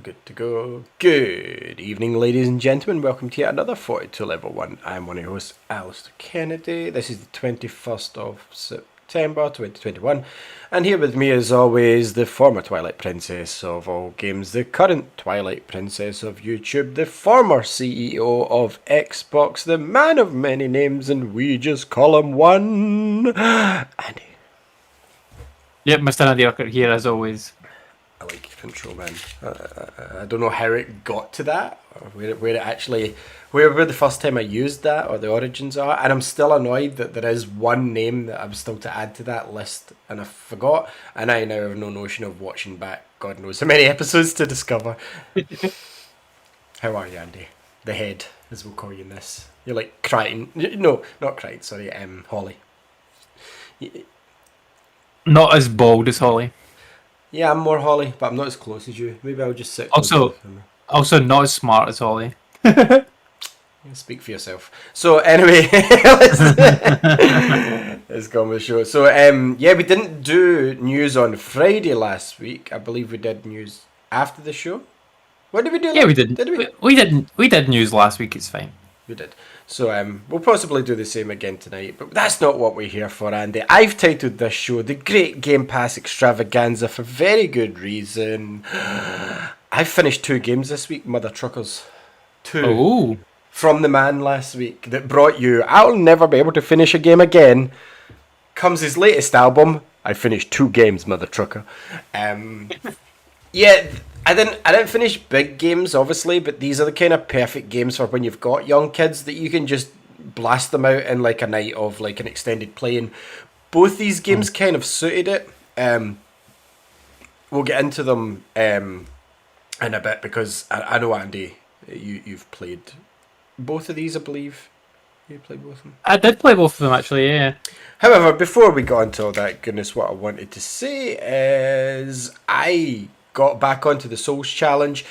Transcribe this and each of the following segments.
Good to go. Good evening, ladies and gentlemen. Welcome to yet another 42 Level 1. I'm one of your hosts, Alistair Kennedy. This is the 21st of September 2021. And here with me, as always, the former Twilight Princess of all games, the current Twilight Princess of YouTube, the former CEO of Xbox, the man of many names, and we just call him one. Andy. Yep, Mr. Nadir here as always. I like your intro, man. I don't know how it got to that, or where the first time I used that, or the origins are, and I'm still annoyed that there is one name that I'm still to add to that list, and I forgot, and I now have no notion of watching back God knows how many episodes to discover. How are you, Andy? The head, as we'll call you in this. You're like Crichton. No, not Crichton, sorry, Holly. Not as bald as Holly. Yeah, I'm more Holly, but I'm not as close as you. Maybe I'll just sit. Also not as smart as Holly. Speak for yourself. So anyway, let's go on with the show. So yeah, we didn't do news on Friday last week. I believe we did news after the show. What did we do? Yeah, we didn't. Did we? We did news last week. It's fine. We did. So we'll possibly do the same again tonight, but that's not what we're here for, Andy. I've titled this show The Great GamePass Extravaganza for very good reason. I've finished 2 games this week, mother truckers. 2. Oh. From the man last week that brought you I'll never be able to finish a game again. Comes his latest album. I finished 2 games, mother trucker. Yeah, I didn't finish big games, obviously, but these are the kind of perfect games for when you've got young kids that you can just blast them out in like a night of like an extended playing. Both these games kind of suited it. We'll get into them in a bit because I know, Andy, you've played both of these, I believe. You played both of them? I did play both of them, actually, yeah. However, before we got into all that goodness, what I wanted to say is I got back onto the Souls Challenge,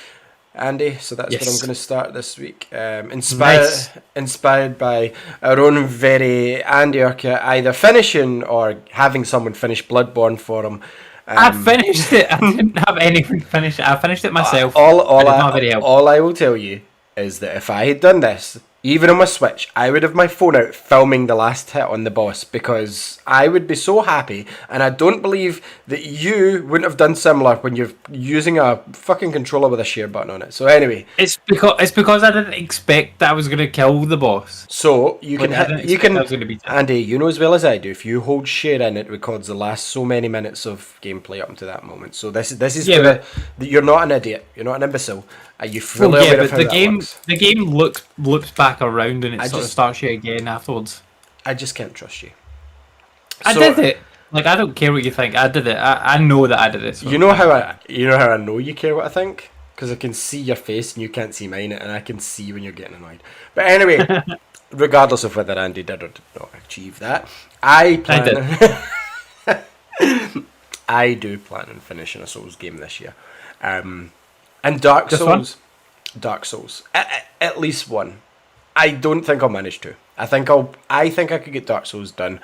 Andy, so that's what I'm going to start this week. Inspired by our own very Andy Urquhart, either finishing or having someone finish Bloodborne for him. I finished it. I didn't have anything to finish it. I finished it myself. All I will tell you is that if I had done this, even on my Switch, I would have my phone out filming the last hit on the boss because I would be so happy, and I don't believe that you wouldn't have done similar when you're using a fucking controller with a share button on it. So anyway, it's because I didn't expect that I was going to kill the boss. So you can be Andy, you know as well as I do, if you hold share in, it records the last so many minutes of gameplay up to that moment. So this is you're not an idiot, you're not an imbecile. Are you fully aware of how that works? The game loops back around and it sort of starts you again afterwards. I just can't trust you. I did it. Like, I don't care what you think. I did it. I know that I did it. So you know how I know you care what I think? Because I can see your face and you can't see mine, and I can see when you're getting annoyed. But anyway, regardless of whether Andy did or did not achieve that, I do plan on finishing a Souls game this year. And Dark Souls, at least one. I don't think I'll manage to. I think I could get Dark Souls done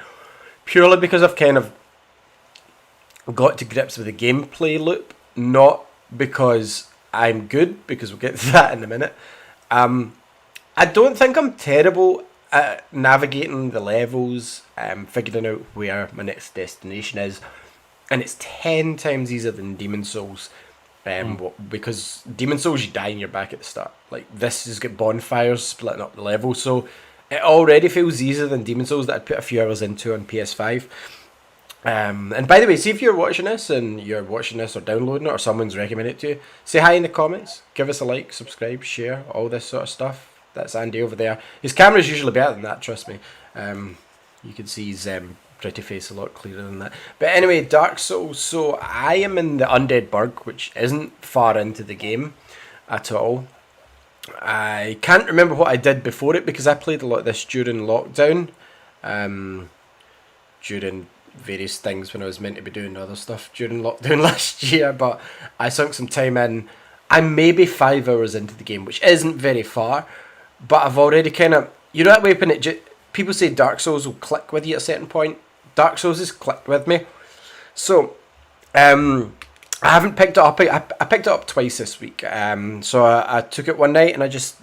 purely because I've kind of got to grips with the gameplay loop, not because I'm good, because we'll get to that in a minute. I don't think I'm terrible at navigating the levels, figuring out where my next destination is, and it's 10 times easier than Demon Souls. Because Demon Souls, you die and you're back at the start. Like, this has got bonfires splitting up the level, so it already feels easier than Demon Souls that I'd put a few hours into on PS5. And by the way, see if you're watching this or downloading it or someone's recommended it to you, say hi in the comments, give us a like, subscribe, share, all this sort of stuff. That's Andy over there. His camera's usually better than that, trust me. You can see his pretty face a lot clearer than that. But anyway, Dark Souls. So I am in the Undead Burg, which isn't far into the game at all. I can't remember what I did before it because I played a lot of this during lockdown, during various things when I was meant to be doing other stuff during lockdown last year. But I sunk some time in. I'm maybe 5 hours into the game, which isn't very far, but I've already kind of, you know that way when people say Dark Souls will click with you at a certain point. Dark Souls has clicked with me. So I haven't picked it up. I picked it up twice this week. So I took it one night and I just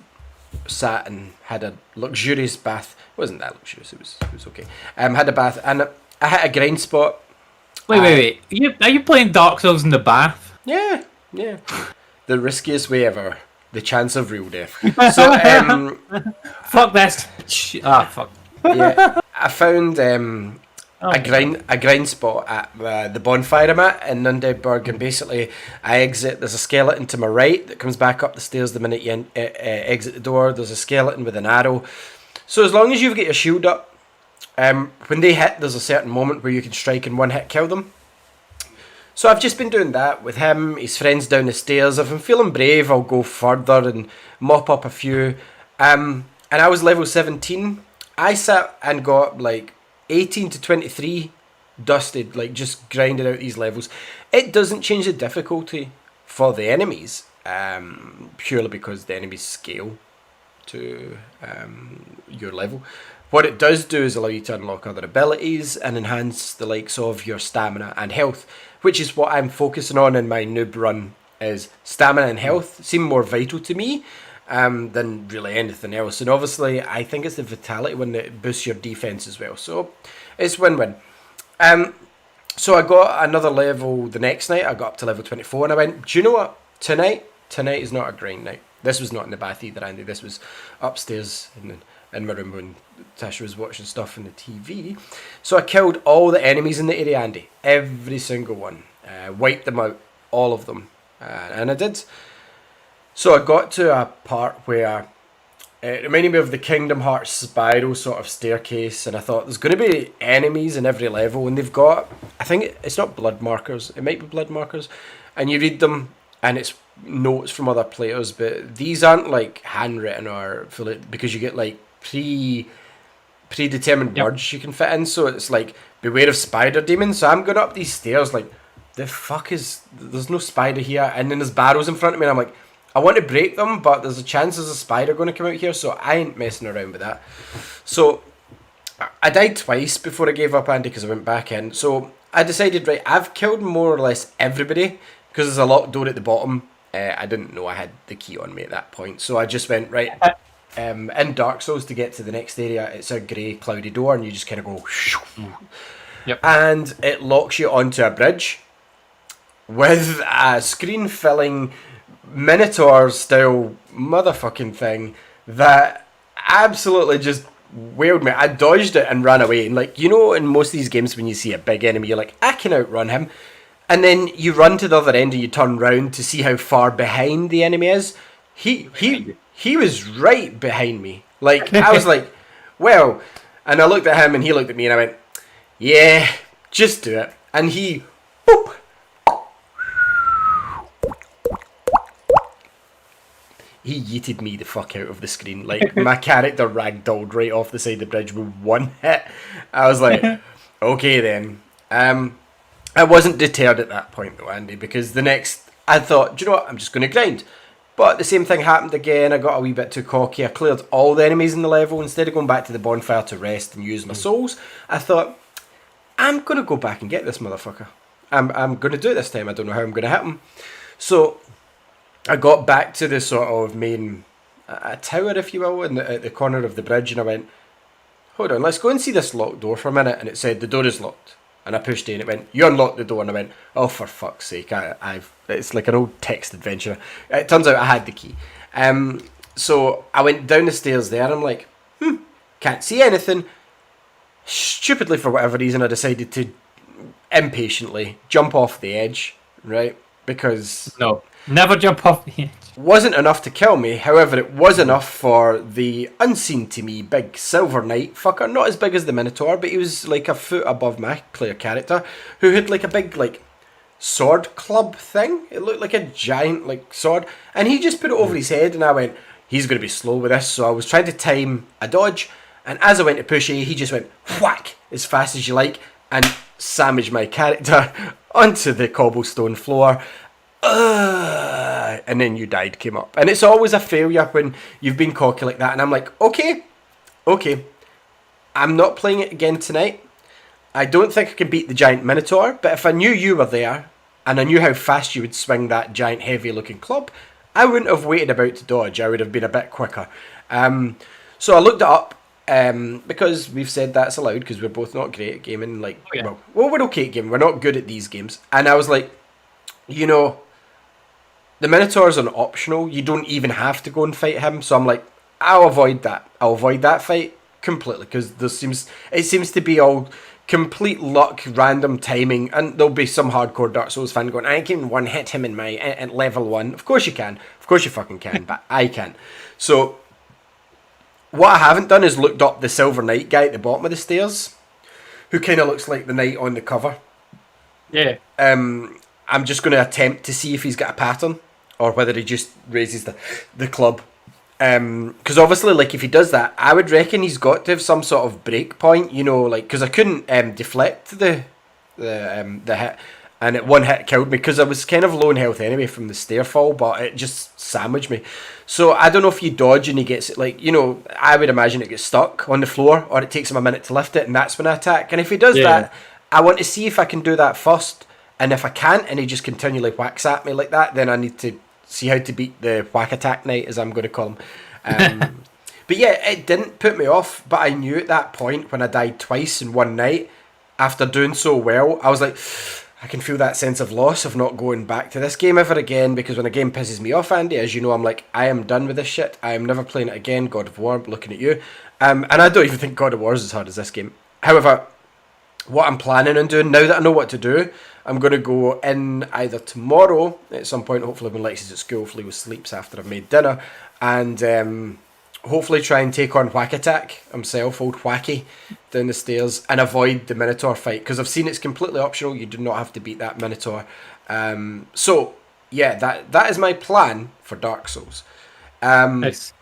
sat and had a luxurious bath. It wasn't that luxurious. It was okay. Had a bath and I hit a grind spot. Wait. Are you playing Dark Souls in the bath? Yeah. The riskiest way ever. The chance of real death. So fuck this. Fuck. Yeah, I found a grind spot at the bonfire I'm at in Nundeberg, and basically I exit. There's a skeleton to my right that comes back up the stairs the minute you exit the door. There's a skeleton with an arrow. So as long as you've got your shield up, when they hit, there's a certain moment where you can strike and one hit kill them. So I've just been doing that with him, his friends down the stairs. If I'm feeling brave, I'll go further and mop up a few. And I was level 17. I sat and got like 18 to 23 dusted, like just grinding out these levels. It doesn't change the difficulty for the enemies, purely because the enemies scale to your level. What it does do is allow you to unlock other abilities and enhance the likes of your stamina and health, which is what I'm focusing on in my noob run. Is stamina and health seem more vital to me than really anything else. And obviously I think it's the vitality one that boosts your defense as well, so it's win-win. So I got another level the next night. I got up to level 24 and I went, do you know what, tonight is not a grind night. This was not in the bath either, Andy. This was upstairs in my room when Tasha was watching stuff on the TV. So I killed all the enemies in the area, Andy. Every single one. Wiped them out. All of them. And I did. So I got to a part where it reminded me of the Kingdom Hearts spiral sort of staircase, and I thought there's going to be enemies in every level, and they've got, I think it's not blood markers, it might be blood markers, and you read them and it's notes from other players, but these aren't like handwritten or because you get like predetermined words you can fit in. So it's like, beware of spider demons. So I'm going up these stairs like, the fuck is, there's no spider here, and then there's barrels in front of me and I'm like, I want to break them, but there's a chance there's a spider going to come out here, so I ain't messing around with that. So I died twice before I gave up, Andy, because I went back in. So I decided, right, I've killed more or less everybody because there's a locked door at the bottom. I didn't know I had the key on me at that point, so I just went, right, in Dark Souls to get to the next area, it's a grey cloudy door and you just kind of go and it locks you onto a bridge with a screen filling Minotaur style motherfucking thing that absolutely just wailed me. I dodged it and ran away, and like, you know, in most of these games when you see a big enemy you're like, I can outrun him, and then you run to the other end and you turn round to see how far behind the enemy is. He was right behind me. Like, I was like, well, and I looked at him and he looked at me and I went, yeah, just do it. And he, boop, he yeeted me the fuck out of the screen. Like, my character ragdolled right off the side of the bridge with one hit. I was like, okay then. I wasn't deterred at that point though, Andy, because the next, I thought, do you know what, I'm just going to grind. But the same thing happened again. I got a wee bit too cocky. I cleared all the enemies in the level. Instead of going back to the bonfire to rest and use my souls, I thought, I'm going to go back and get this motherfucker. I'm going to do it this time. I don't know how I'm going to hit him. So I got back to the sort of main tower, if you will, at the corner of the bridge, and I went, hold on, let's go and see this locked door for a minute. And it said, the door is locked. And I pushed it and it went, you unlocked the door. And I went, oh, for fuck's sake. It's like an old text adventure. It turns out I had the key. So I went down the stairs there and I'm like, can't see anything. Stupidly, for whatever reason, I decided to impatiently jump off the edge, right? Because... No, never jump off the edge. Wasn't enough to kill me. However, it was enough for the unseen to me big silver knight fucker, not as big as the Minotaur, but he was like a foot above my player character, who had like a big like sword club thing. It looked like a giant like sword, and he just put it over his head, and I went, he's going to be slow with this. So I was trying to time a dodge, and as I went to push A, he just went whack as fast as you like and sandwiched my character onto the cobblestone floor. And then you died came up, and it's always a failure when you've been cocky like that. And I'm like, okay, I'm not playing it again tonight. I don't think I can beat the giant Minotaur, but if I knew you were there and I knew how fast you would swing that giant heavy looking club, I wouldn't have waited about to dodge. I would have been a bit quicker. So I looked it up, because we've said that's allowed because we're both not great at gaming. Like, well, we're okay at gaming. We're not good at these games. And I was like, the Minotaur's an optional. You don't even have to go and fight him. So I'm like, I'll avoid that. I'll avoid that fight completely because it seems to be all complete luck, random timing, and there'll be some hardcore Dark Souls fan going, I can one hit him in my at level 1. Of course you can. Of course you fucking can, but I can. So what I haven't done is looked up the Silver Knight guy at the bottom of the stairs, who kind of looks like the knight on the cover. Yeah. I'm just going to attempt to see if he's got a pattern or whether he just raises the club. Because obviously, like, if he does that, I would reckon he's got to have some sort of break point, like, because I couldn't deflect the hit, and it one hit killed me because I was kind of low in health anyway from the stair fall, but it just sandwiched me. So I don't know if you dodge and he gets it, like, I would imagine it gets stuck on the floor, or it takes him a minute to lift it, and that's when I attack. And if he does that, I want to see if I can do that first, and if I can't, and he just continually whacks at me like that, then I need to see how to beat the whack attack knight, as I'm going to call him. But yeah, it didn't put me off, but I knew at that point when I died twice in one night, after doing so well, I was like, I can feel that sense of loss of not going back to this game ever again, because when a game pisses me off, Andy, as you know, I'm like, I am done with this shit. I am never playing it again. God of War, looking at you. And I don't even think God of War is as hard as this game. However, what I'm planning on doing, now that I know what to do, I'm going to go in either tomorrow at some point, hopefully when Lex is at school, hopefully he sleeps after I've made dinner, and hopefully try and take on Whack Attack himself, old Whacky, down the stairs, and avoid the Minotaur fight, because I've seen it's completely optional. You do not have to beat that Minotaur. So, yeah, that is my plan for Dark Souls. Nice.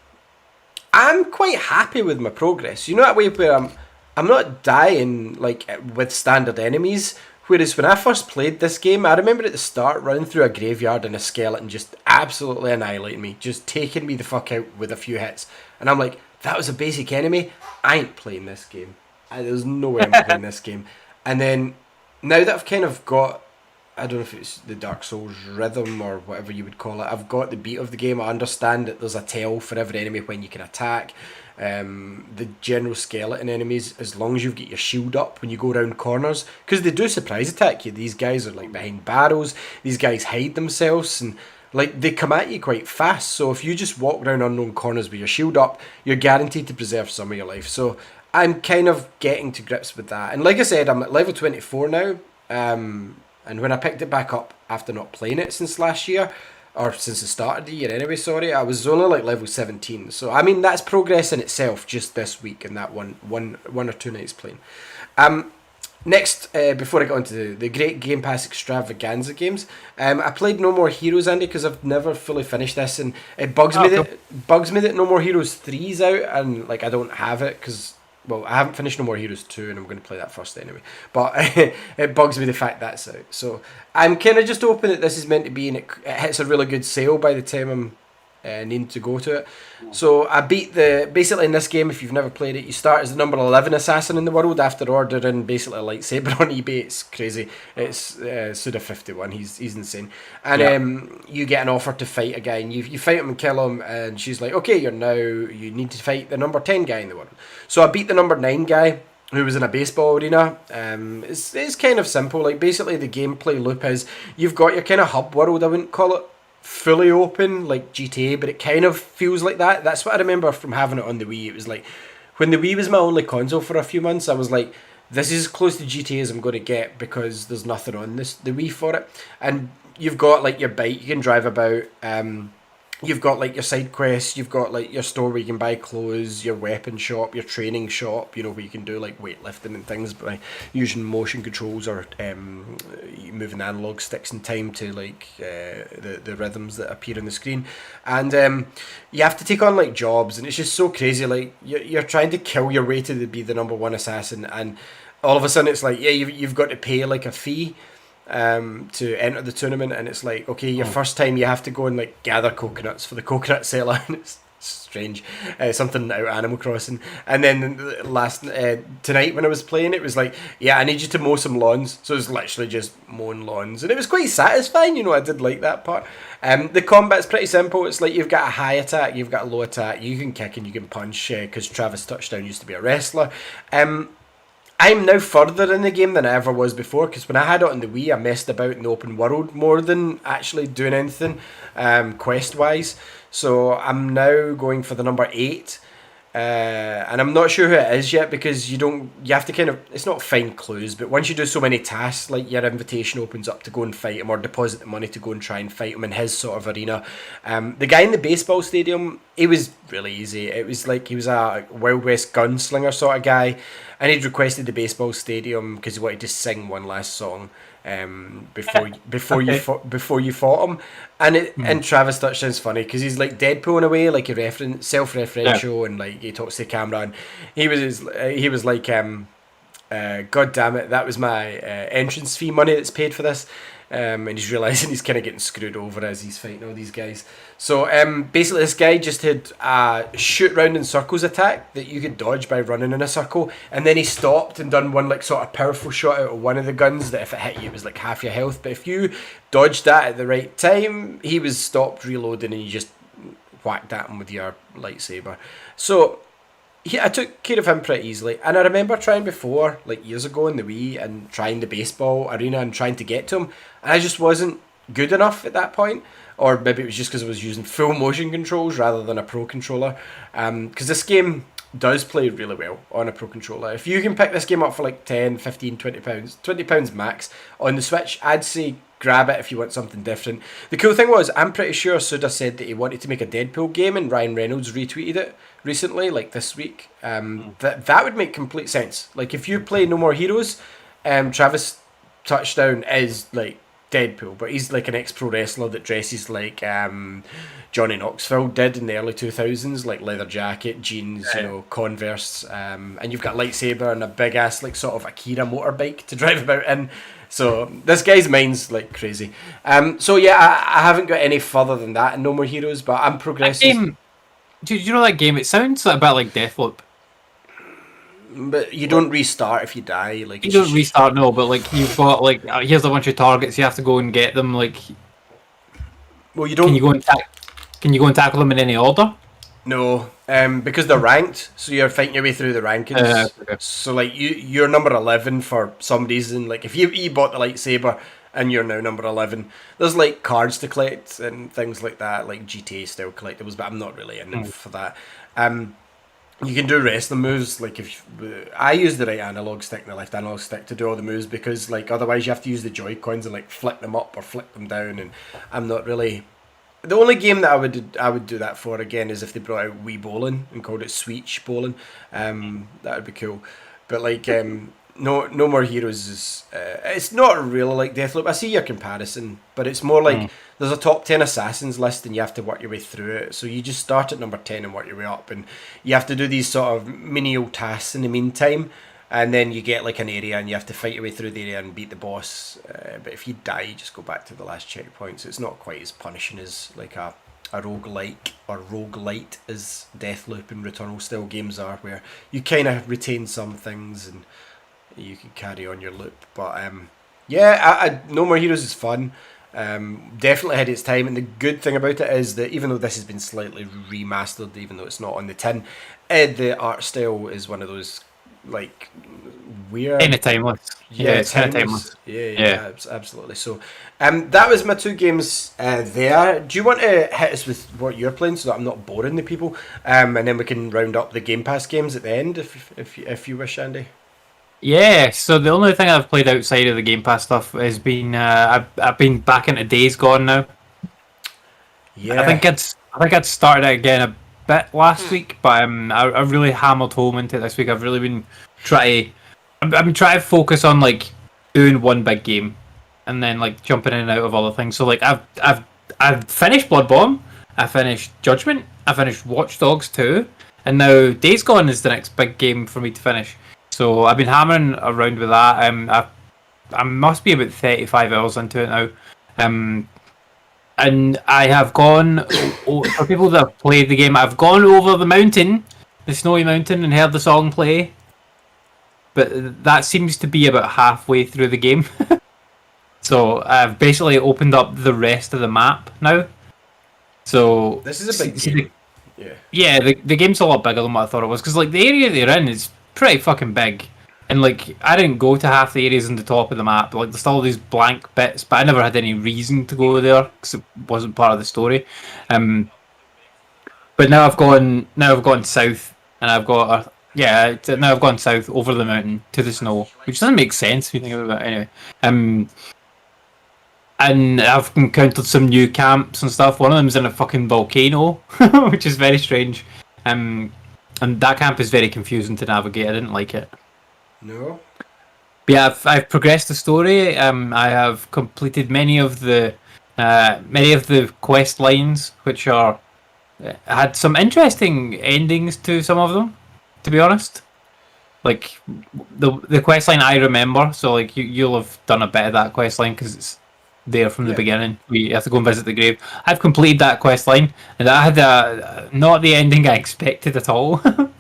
I'm quite happy with my progress. That way where I'm not dying, like, with standard enemies. Whereas when I first played this game, I remember at the start running through a graveyard and a skeleton just absolutely annihilating me, just taking me the fuck out with a few hits. And I'm like, that was a basic enemy? I ain't playing this game. There's no way I'm playing this game. And then, now that I've kind of got, I don't know if it's the Dark Souls rhythm or whatever you would call it, I've got the beat of the game. I understand that there's a tell for every enemy when you can attack. The general skeleton enemies, as long as you've got your shield up when you go around corners, because they do surprise attack you. These guys are like behind barrels, these guys hide themselves, and like they come at you quite fast. So if you just walk around unknown corners with your shield up, you're guaranteed to preserve some of your life. So I'm kind of getting to grips with that, and like I said, I'm at level 24 now, and when I picked it back up after not playing it since last year, or since the start of the year anyway, sorry, I was only like level 17. So, I mean, that's progress in itself just this week and that one or two nights playing. Next, before I got into the great GamePass Extravaganza games, I played No More Heroes, Andy, because I've never fully finished this, and it bugs me that No More Heroes 3's out, and like I don't have it because, well, I haven't finished No More Heroes 2, and I'm going to play that first anyway. But it bugs me the fact that's out. So I'm kind of just hoping that this is meant to be, and it hits a really good sale by the time I'm needing to go to it. So I beat basically in this game, if you've never played it, you start as the number 11 assassin in the world after ordering basically a lightsaber on eBay. It's crazy. It's Suda51. He's insane. And you get an offer to fight a guy, and you fight him and kill him, and she's like, okay, you need to fight the number 10 guy in the world. So I beat the number 9 guy, who was in a baseball arena. It's kind of simple. Like, basically the gameplay loop is you've got your kind of hub world. I wouldn't call it fully open like GTA, but it kind of feels like that. That's what I remember from having it on the Wii. It was like, when the Wii was my only console for a few months, I was like, this is as close to GTA as I'm going to get, because there's nothing on the Wii for it. And you've got like your bike, you can drive about, you've got like your side quests, you've got like your store where you can buy clothes, your weapon shop, your training shop, where you can do like weightlifting and things by using motion controls or moving analog sticks in time to like the rhythms that appear on the screen. And you have to take on like jobs, and it's just so crazy. Like you're trying to kill your way to be the number 1 assassin, and all of a sudden it's like, yeah, you've got to pay like a fee to enter the tournament, and it's like, okay, your first time you have to go and like gather coconuts for the coconut seller, and strange, something out of Animal Crossing. And then last tonight when I was playing, it was like, yeah, I need you to mow some lawns. So it was literally just mowing lawns, and it was quite satisfying. You know, I did like that part. The combat's pretty simple. It's like you've got a high attack, you've got a low attack. You can kick and you can punch because Travis Touchdown used to be a wrestler. I'm now further in the game than I ever was before, because when I had it on the Wii, I messed about in the open world more than actually doing anything quest-wise. So I'm now going for the number 8, and I'm not sure who it is yet, because you have to kind of, it's not find clues, but once you do so many tasks, like your invitation opens up to go and fight him or deposit the money to go and try and fight him in his sort of arena. The guy in the baseball stadium, he was really easy. It was like he was a Wild West gunslinger sort of guy, and he'd requested the baseball stadium because he wanted to sing one last song before you fought him. And Travis Touchdown's funny because he's like Deadpool in a way, like a self-referential, and like he talks to the camera, and he was like God damn it, that was my entrance fee money that's paid for this. And he's realising he's kind of getting screwed over as he's fighting all these guys. So basically this guy just had a shoot round in circles attack that you could dodge by running in a circle, and then he stopped and done one like sort of powerful shot out of one of the guns that if it hit you it was like half your health, but if you dodged that at the right time he was stopped reloading and you just whacked at him with your lightsaber. So I took care of him pretty easily, and I remember trying before, like years ago in the Wii, and trying the baseball arena and trying to get to him, and I just wasn't good enough at that point, or maybe it was just because I was using full motion controls rather than a pro controller, because this game does play really well on a pro controller. If you can pick this game up for like 10, 15, 20 pounds, £20 max on the Switch, I'd say grab it if you want something different. The cool thing was, I'm pretty sure Suda said that he wanted to make a Deadpool game, and Ryan Reynolds retweeted it recently, like this week. That would make complete sense. Like if you play No More Heroes, Travis Touchdown is like Deadpool, but he's like an ex-pro wrestler that dresses like Johnny Knoxville did in the early 2000s, like leather jacket, jeans, Converse, and you've got a lightsaber and a big ass like sort of Akira motorbike to drive about in. So this guy's mind's like crazy. So yeah, I haven't got any further than that in No More Heroes, but I'm progressing. Do you know that game? It sounds a bit like Deathloop. But you don't restart if you die. Like you don't restart, no. But like you've got like here's a bunch of targets. You have to go and get them. Like, well, you don't. Can you go and tackle them in any order? No, because they're ranked, so you're fighting your way through the rankings. Okay. So like you're number 11 for some reason. Like if you bought the lightsaber and you're now number 11, there's like cards to collect and things like that, like GTA style collectibles. But I'm not really in for that. You can do wrestling moves, like I use the right analog stick and the left analog stick to do all the moves, because like otherwise you have to use the Joy-Cons and like flick them up or flick them down, and I'm not really. The only game that I would do that for again is if they brought out Wii Bowling and called it Switch Bowling. That would be cool. But like No More Heroes is it's not really like Deathloop. I see your comparison, but it's more like there's a top 10 assassins list and you have to work your way through it. So you just start at number 10 and work your way up, and you have to do these sort of menial tasks in the meantime, and then you get like an area and you have to fight your way through the area and beat the boss. But if you die, you just go back to the last checkpoint. So it's not quite as punishing as like a roguelike or roguelite as Deathloop and Returnal style games are, where you kind of retain some things and you can carry on your loop. But yeah, No More Heroes is fun. Definitely had its time, and the good thing about it is that even though this has been slightly remastered, even though it's not on the tin, the art style is one of those like weird. Kind of timeless. Yeah, it's kind of timeless. Yeah, absolutely. So, that was my two games there. Do you want to hit us with what you're playing so that I'm not boring the people, and then we can round up the Game Pass games at the end if you wish, Andy? Yeah, so the only thing I've played outside of the Game Pass stuff has been I've been back into Days Gone now. Yeah, I think I'd started it again a bit last week, but I really hammered home into it this week. I've really been trying to focus on like doing one big game, and then like jumping in and out of other things. So like I've finished Bloodborne, I finished Judgment, I finished Watch Dogs 2, and now Days Gone is the next big game for me to finish. So I've been hammering around with that. I must be about 35 hours into it now. And I have gone, for people that have played the game, I've gone over the mountain, the snowy mountain, and heard the song play. But that seems to be about halfway through the game. So I've basically opened up the rest of the map now. So This is a big game. Yeah, the game's a lot bigger than what I thought it was. Because, like, the area they're in is pretty fucking big. And, like, I didn't go to half the areas on the top of the map. Like, there's still these blank bits, but I never had any reason to go there because it wasn't part of the story. But now I've gone south, and I've got now I've gone south over the mountain to the snow, which doesn't make sense if you think about it. Anyway, and I've encountered some new camps and stuff. One of them's in a fucking volcano, which is very strange. And that camp is very confusing to navigate. I didn't like it. No. But yeah, I've progressed the story. I have completed many of the quest lines, which are had some interesting endings to some of them. To be honest, like the quest line I remember. So like you'll have done a bit of that quest line because it's there from the beginning. We have to go and visit the grave. I've completed that quest line, and I had not the ending I expected at all. But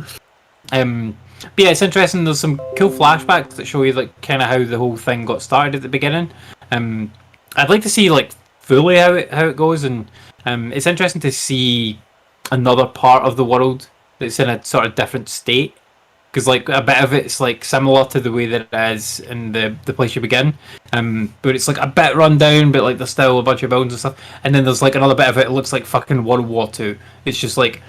yeah, it's interesting. There's some cool flashbacks that show you like kind of how the whole thing got started at the beginning. I'd like to see like fully how it goes, and it's interesting to see another part of the world that's in a sort of different state. Because like a bit of it's like similar to the way that it is in the place you begin, but it's like a bit run down, but like there's still a bunch of buildings and stuff. And then there's like another bit of it. It looks like fucking World War II. It's just like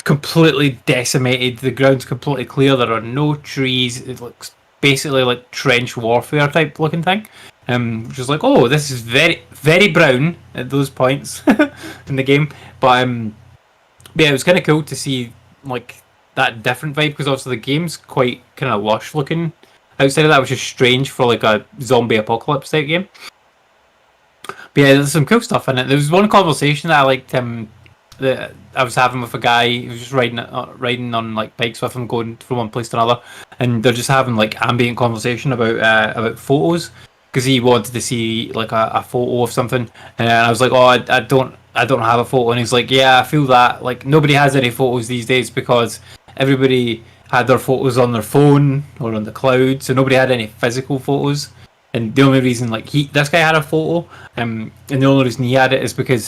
completely decimated. The ground's completely clear. There are no trees. It looks basically like trench warfare type looking thing. Which is like, oh, this is very very brown at those points in the game. But yeah, it was kind of cool to see like that different vibe, because obviously the game's quite kind of lush looking outside of that, which is strange for like a zombie apocalypse type game. But yeah, there's some cool stuff in it. There was one conversation that I liked that I was having with a guy who was just riding on like bikes with him, going from one place to another, and they're just having like ambient conversation about photos, because he wanted to see like a photo of something, and I was like, oh, I don't have a photo, and he's like, yeah, I feel that like nobody has any photos these days because everybody had their photos on their phone or on the cloud, so nobody had any physical photos. And the only reason like this guy had a photo, and the only reason he had it is because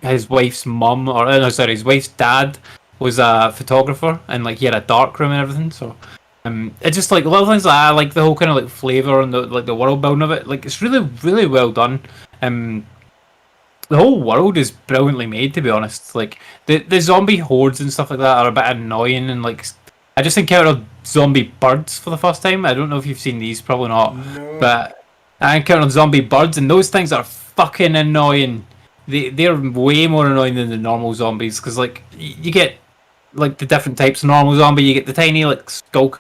his wife's mum, or no, sorry, his wife's dad was a photographer, and like he had a dark room and everything. So it's just like little things like that. I like the whole kind of like flavor and the world building of it. Like it's really really well done. The whole world is brilliantly made, to be honest. Like the zombie hordes and stuff like that are a bit annoying, and like I just encountered zombie birds for the first time. I don't know if you've seen these, probably not. No. But I encountered zombie birds, and those things are fucking annoying. They're way more annoying than the normal zombies, because like you get like the different types of normal zombie. You get the tiny like skull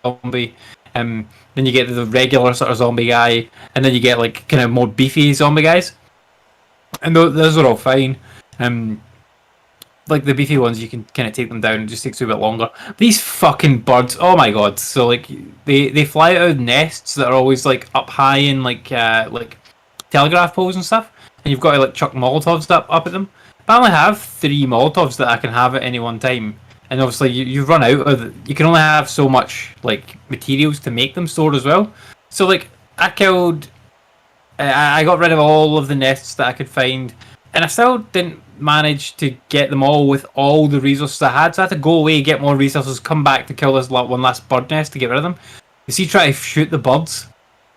zombie, then you get the regular sort of zombie guy, and then you get like kind of more beefy zombie guys. And those are all fine. Like the beefy ones, you can kind of take them down. It just takes a bit longer. These fucking birds, oh my god! So like they fly out of nests that are always like up high in like telegraph poles and stuff, and you've got to like chuck Molotovs up at them. But I only have 3 Molotovs that I can have at any one time, and obviously you run out of. You can only have so much like materials to make them stored as well. So like I got rid of all of the nests that I could find, and I still didn't manage to get them all with all the resources I had. So I had to go away, get more resources, come back to kill this one last bird nest to get rid of them. You see, try to shoot the birds.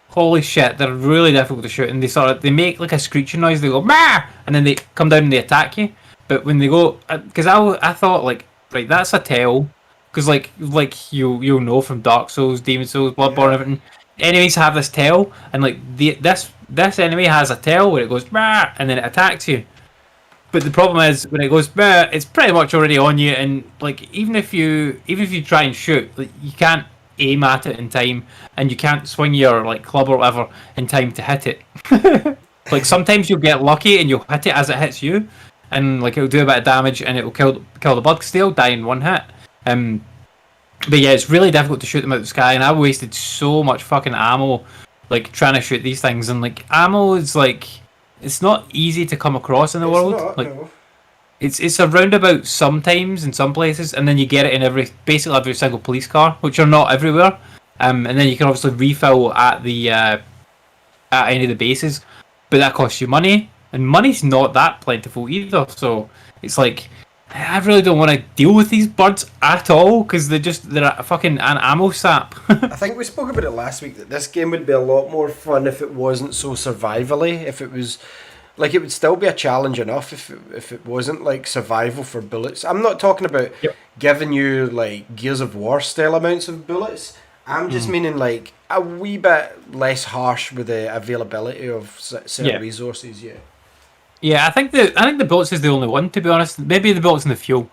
Holy shit, they're really difficult to shoot, and they make like a screeching noise. They go "Mah!" and then they come down and they attack you. But when they go, because I thought like, right, that's a tail, because like you'll know from Dark Souls, Demon Souls, Bloodborne, everything. Enemies have this tail, and like this enemy has a tail where it goes "Mah!" and then it attacks you. But the problem is when it goes "Mah!" it's pretty much already on you, and like even if you try and shoot, like, you can't aim at it in time, and you can't swing your like club or whatever in time to hit it. Like sometimes you'll get lucky and you'll hit it as it hits you, and like it'll do a bit of damage and it'll kill the bug. Because they'll die in one hit. But yeah, it's really difficult to shoot them out of the sky, and I wasted so much fucking ammo like trying to shoot these things. And like ammo is like it's not easy to come across in the It's world. not, Like no. it's a roundabout sometimes in some places, and then you get it in basically every single police car, which are not everywhere. And then you can obviously refill at the at any of the bases, but that costs you money, and money's not that plentiful either. So it's like I really don't want to deal with these birds at all because they're a fucking an ammo sap. I think we spoke about it last week that this game would be a lot more fun if it wasn't so survivally. If it was like, it would still be a challenge enough if it wasn't like survival for bullets. I'm not talking about giving you like Gears of War style amounts of bullets. I'm just meaning like a wee bit less harsh with the availability of certain resources. Yeah. Yeah, I think the bullets is the only one, to be honest. Maybe the bullets and the fuel,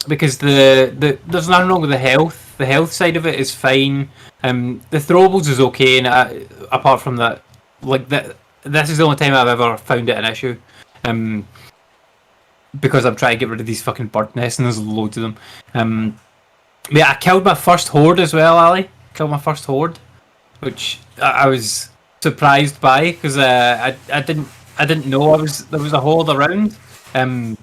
because there's nothing wrong with the health. The health side of it is fine. The throwables is okay, and apart from that, like that, this is the only time I've ever found it an issue. Because I'm trying to get rid of these fucking bird nests, and there's loads of them. Yeah, I killed my first horde as well, Ali. Killed my first horde, which I was surprised by because I didn't know there was a horde around, and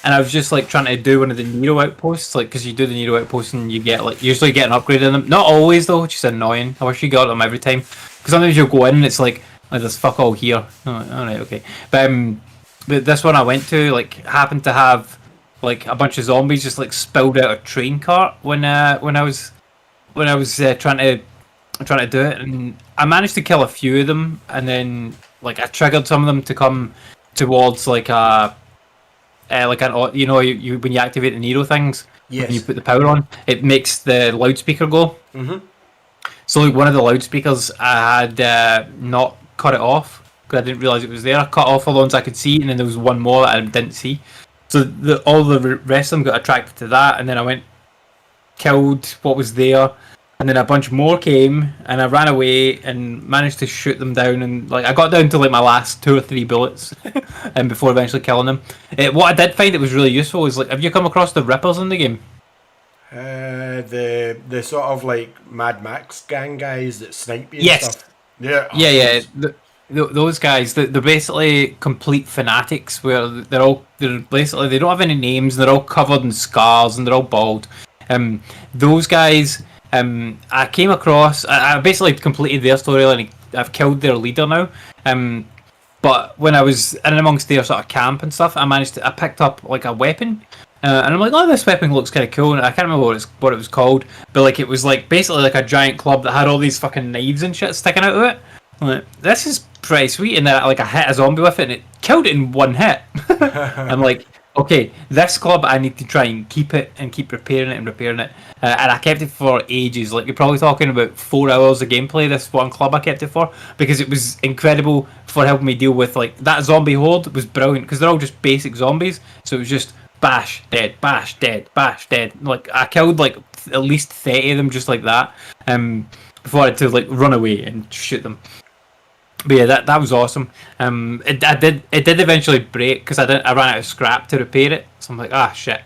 I was just like trying to do one of the Nero outposts, like because you do the Nero outposts and you get like usually get an upgrade in them. Not always though, which is annoying. I wish you got them every time because sometimes you'll go in and it's like there's fuck all here. Oh, all right, okay, but this one I went to like happened to have like a bunch of zombies just like spilled out a train cart when I was trying to do it, and I managed to kill a few of them, and then like I triggered some of them to come towards like an you know you when you activate the Nero things, when you put the power on, it makes the loudspeaker go. Mm-hmm. So like one of the loudspeakers I had not cut it off because I didn't realize it was there. I cut off all the ones I could see, and then there was one more that I didn't see. So all the rest of them got attracted to that, and then I went killed what was there. And then a bunch more came, and I ran away and managed to shoot them down. And like I got down to like my last 2 or 3 bullets, and before eventually killing them. What I did find that was really useful is like, have you come across the Rippers in the game? The sort of like Mad Max gang guys that snipe you and Yes. stuff. Yeah. Yeah. Those guys, they're basically complete fanatics. Where they're basically they don't have any names. They're all covered in scars and they're all bald. Those guys. I came across. I basically completed their storyline. I've killed their leader now. But when I was in amongst their sort of camp and stuff, I picked up like a weapon, and I'm like, oh, this weapon looks kind of cool. And I can't remember what it was called, but like it was like basically like a giant club that had all these fucking knives and shit sticking out of it. I'm like, this is pretty sweet. And then like I hit a zombie with it, and it killed it in one hit. I'm like, okay, this club I need to try and keep it and keep repairing it. And I kept it for ages. Like you're probably talking about 4 hours of gameplay. This one club I kept it for because it was incredible for helping me deal with like that zombie horde. Was brilliant because they're all just basic zombies. So it was just bash dead, bash dead, bash dead. Like I killed like at least 30 of them just like that. Before I had to like run away and shoot them. But yeah, that was awesome. It did eventually break because I ran out of scrap to repair it. So I'm like, shit.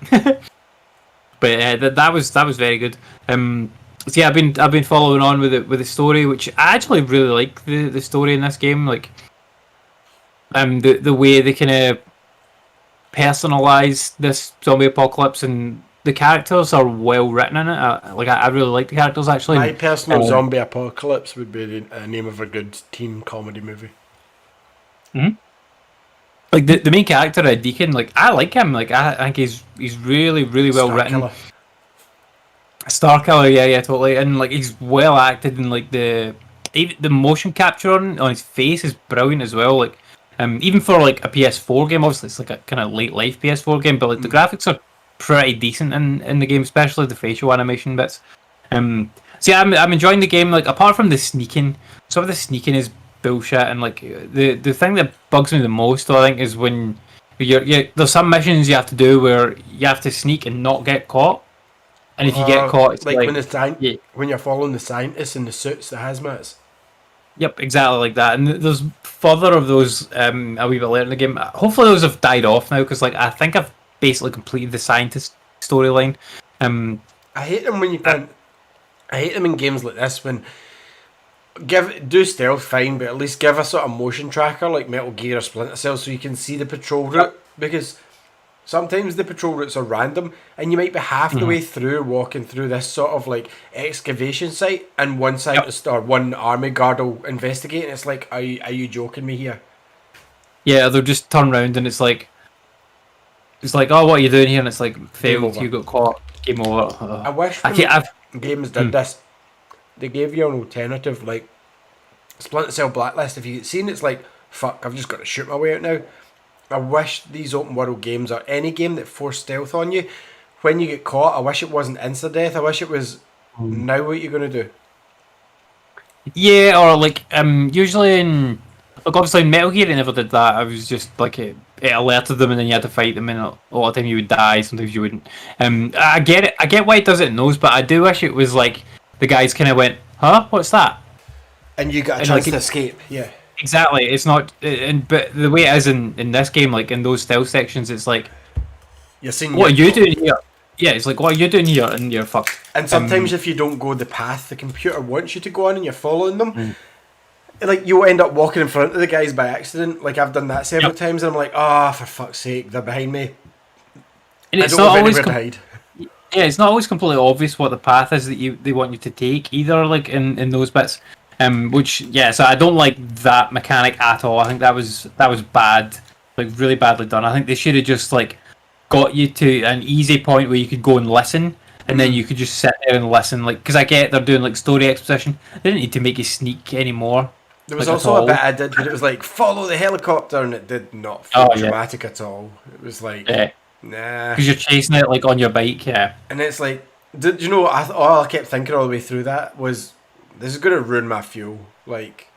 But that was very good. So yeah, I've been following on with the story, which I actually really like the story in this game. Like, the way they kind of personalize this zombie apocalypse, and the characters are well written in it. I really like the characters actually. My personal zombie apocalypse would be the name of a good teen comedy movie. Mm-hmm. Like the main character, Deacon, like I like him. Like I think he's really well written. Star Killer, yeah, totally. And like he's well acted, and like the motion capture on his face is brilliant as well. Like even for like a PS4 game, obviously it's like a kind of late life PS4 game, but like the graphics are pretty decent in the game, especially the facial animation bits. So yeah, I'm enjoying the game. Like apart from the sneaking, some of the sneaking is bullshit, and like the thing that bugs me the most, I think, is when there's some missions you have to do where you have to sneak and not get caught, and if you get caught, it's like when you're following the scientists in the suits, the hazmats. Yep, exactly like that. And there's further of those a wee bit later in the game. Hopefully those have died off now, because like I think I've basically completed the scientist storyline. I hate them when you can't. I hate them in games like this when do stealth fine, but at least give a sort of motion tracker like Metal Gear or Splinter Cell so you can see the patrol route, because sometimes the patrol routes are random and you might be half the way through walking through this sort of like excavation site and one scientist or one army guard will investigate and it's like, are you joking me here? Yeah, they'll just turn around and it's like, oh, what are you doing here? And it's like, failed, you got caught, game over. I wish games did this. They gave you an alternative, like Splinter Cell Blacklist. If you've seen, it's like, fuck, I've just got to shoot my way out now. I wish these open world games, or any game that forced stealth on you, when you get caught, I wish it wasn't insta-death. I wish it was, now what you're going to do. Yeah, or like, usually in, like obviously in Metal Gear it never did that. I was just like, it alerted them and then you had to fight them, and a lot of the time you would die, sometimes you wouldn't. I get it, I get why it does it in those, but I do wish it was like, the guys kind of went, huh, what's that? And you got a chance to escape, yeah. Exactly, it's not, but the way it is in this game, like in those stealth sections, it's like, you're seeing what are you doing here? Yeah, it's like, what are you doing here? And you're fucked. And sometimes if you don't go the path the computer wants you to go on and you're following them, like you'll end up walking in front of the guys by accident. Like I've done that several times and I'm like, for fuck's sake, they're behind me. And it's not always yeah, it's not always completely obvious what the path is that they want you to take either, like in those bits. Which, yeah, so I don't like that mechanic at all. I think that was bad, like really badly done. I think they should have just like got you to an easy point where you could go and listen, and then you could just sit there and listen. Like, because I get they're doing like story exposition. They didn't need to make you sneak anymore. There was also a bit I did, but it was like follow the helicopter, and it did not feel dramatic at all. It was like, nah, because you're chasing it like on your bike, And it's like, did you know? All I kept thinking all the way through that was, this is going to ruin my fuel. Like,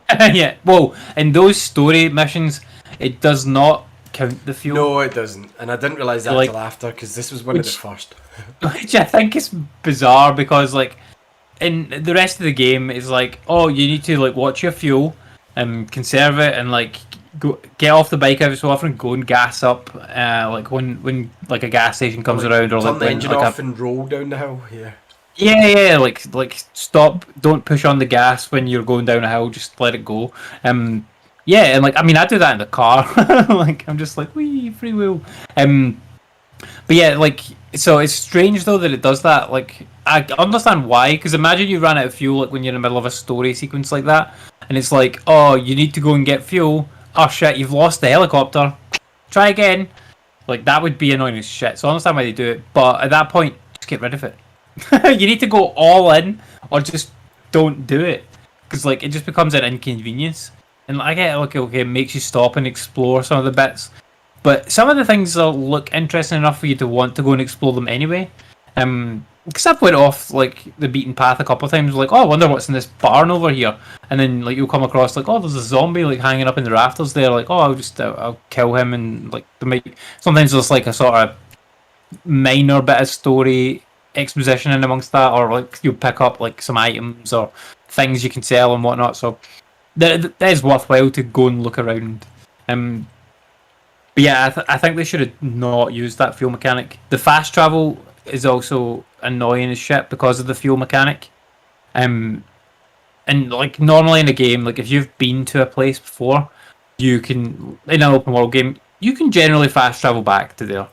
yeah. Well, in those story missions, it does not count the fuel. No, it doesn't. And I didn't realise that until after, because this was one of the first. Which I think is bizarre, because like in the rest of the game, it's like, oh, you need to like watch your fuel and conserve it, and like go get off the bike every so often, go and gas up. Like when like a gas station comes around, or turn like the engine off and roll down the hill. Yeah, like stop, don't push on the gas when you're going down a hill, just let it go. Yeah, and like, I mean, I do that in the car. Like, I'm just like, wee, free wheel. But yeah, like, so it's strange though that it does that. Like, I understand why, because imagine you ran out of fuel like when you're in the middle of a story sequence like that, and it's like, oh, you need to go and get fuel. Oh shit, you've lost the helicopter. Try again. Like, that would be annoying as shit. So I understand why they do it, but at that point, just get rid of it. You need to go all in, or just don't do it, because like it just becomes an inconvenience. And I get okay, it makes you stop and explore some of the bits, but some of the things will look interesting enough for you to want to go and explore them anyway. Because I've went off like the beaten path a couple of times, like, oh, I wonder what's in this barn over here, and then like you'll come across like, oh, there's a zombie like hanging up in the rafters there, like, oh, I'll kill him, and like sometimes there's like a sort of minor bit of story exposition in amongst that, or like you pick up like some items or things you can sell and whatnot, so that is worthwhile to go and look around. But yeah, I think they should have not used that fuel mechanic. The fast travel is also annoying as shit because of the fuel mechanic. And like normally in a game, like if you've been to a place before, you can, in an open world game, you can generally fast travel back to there.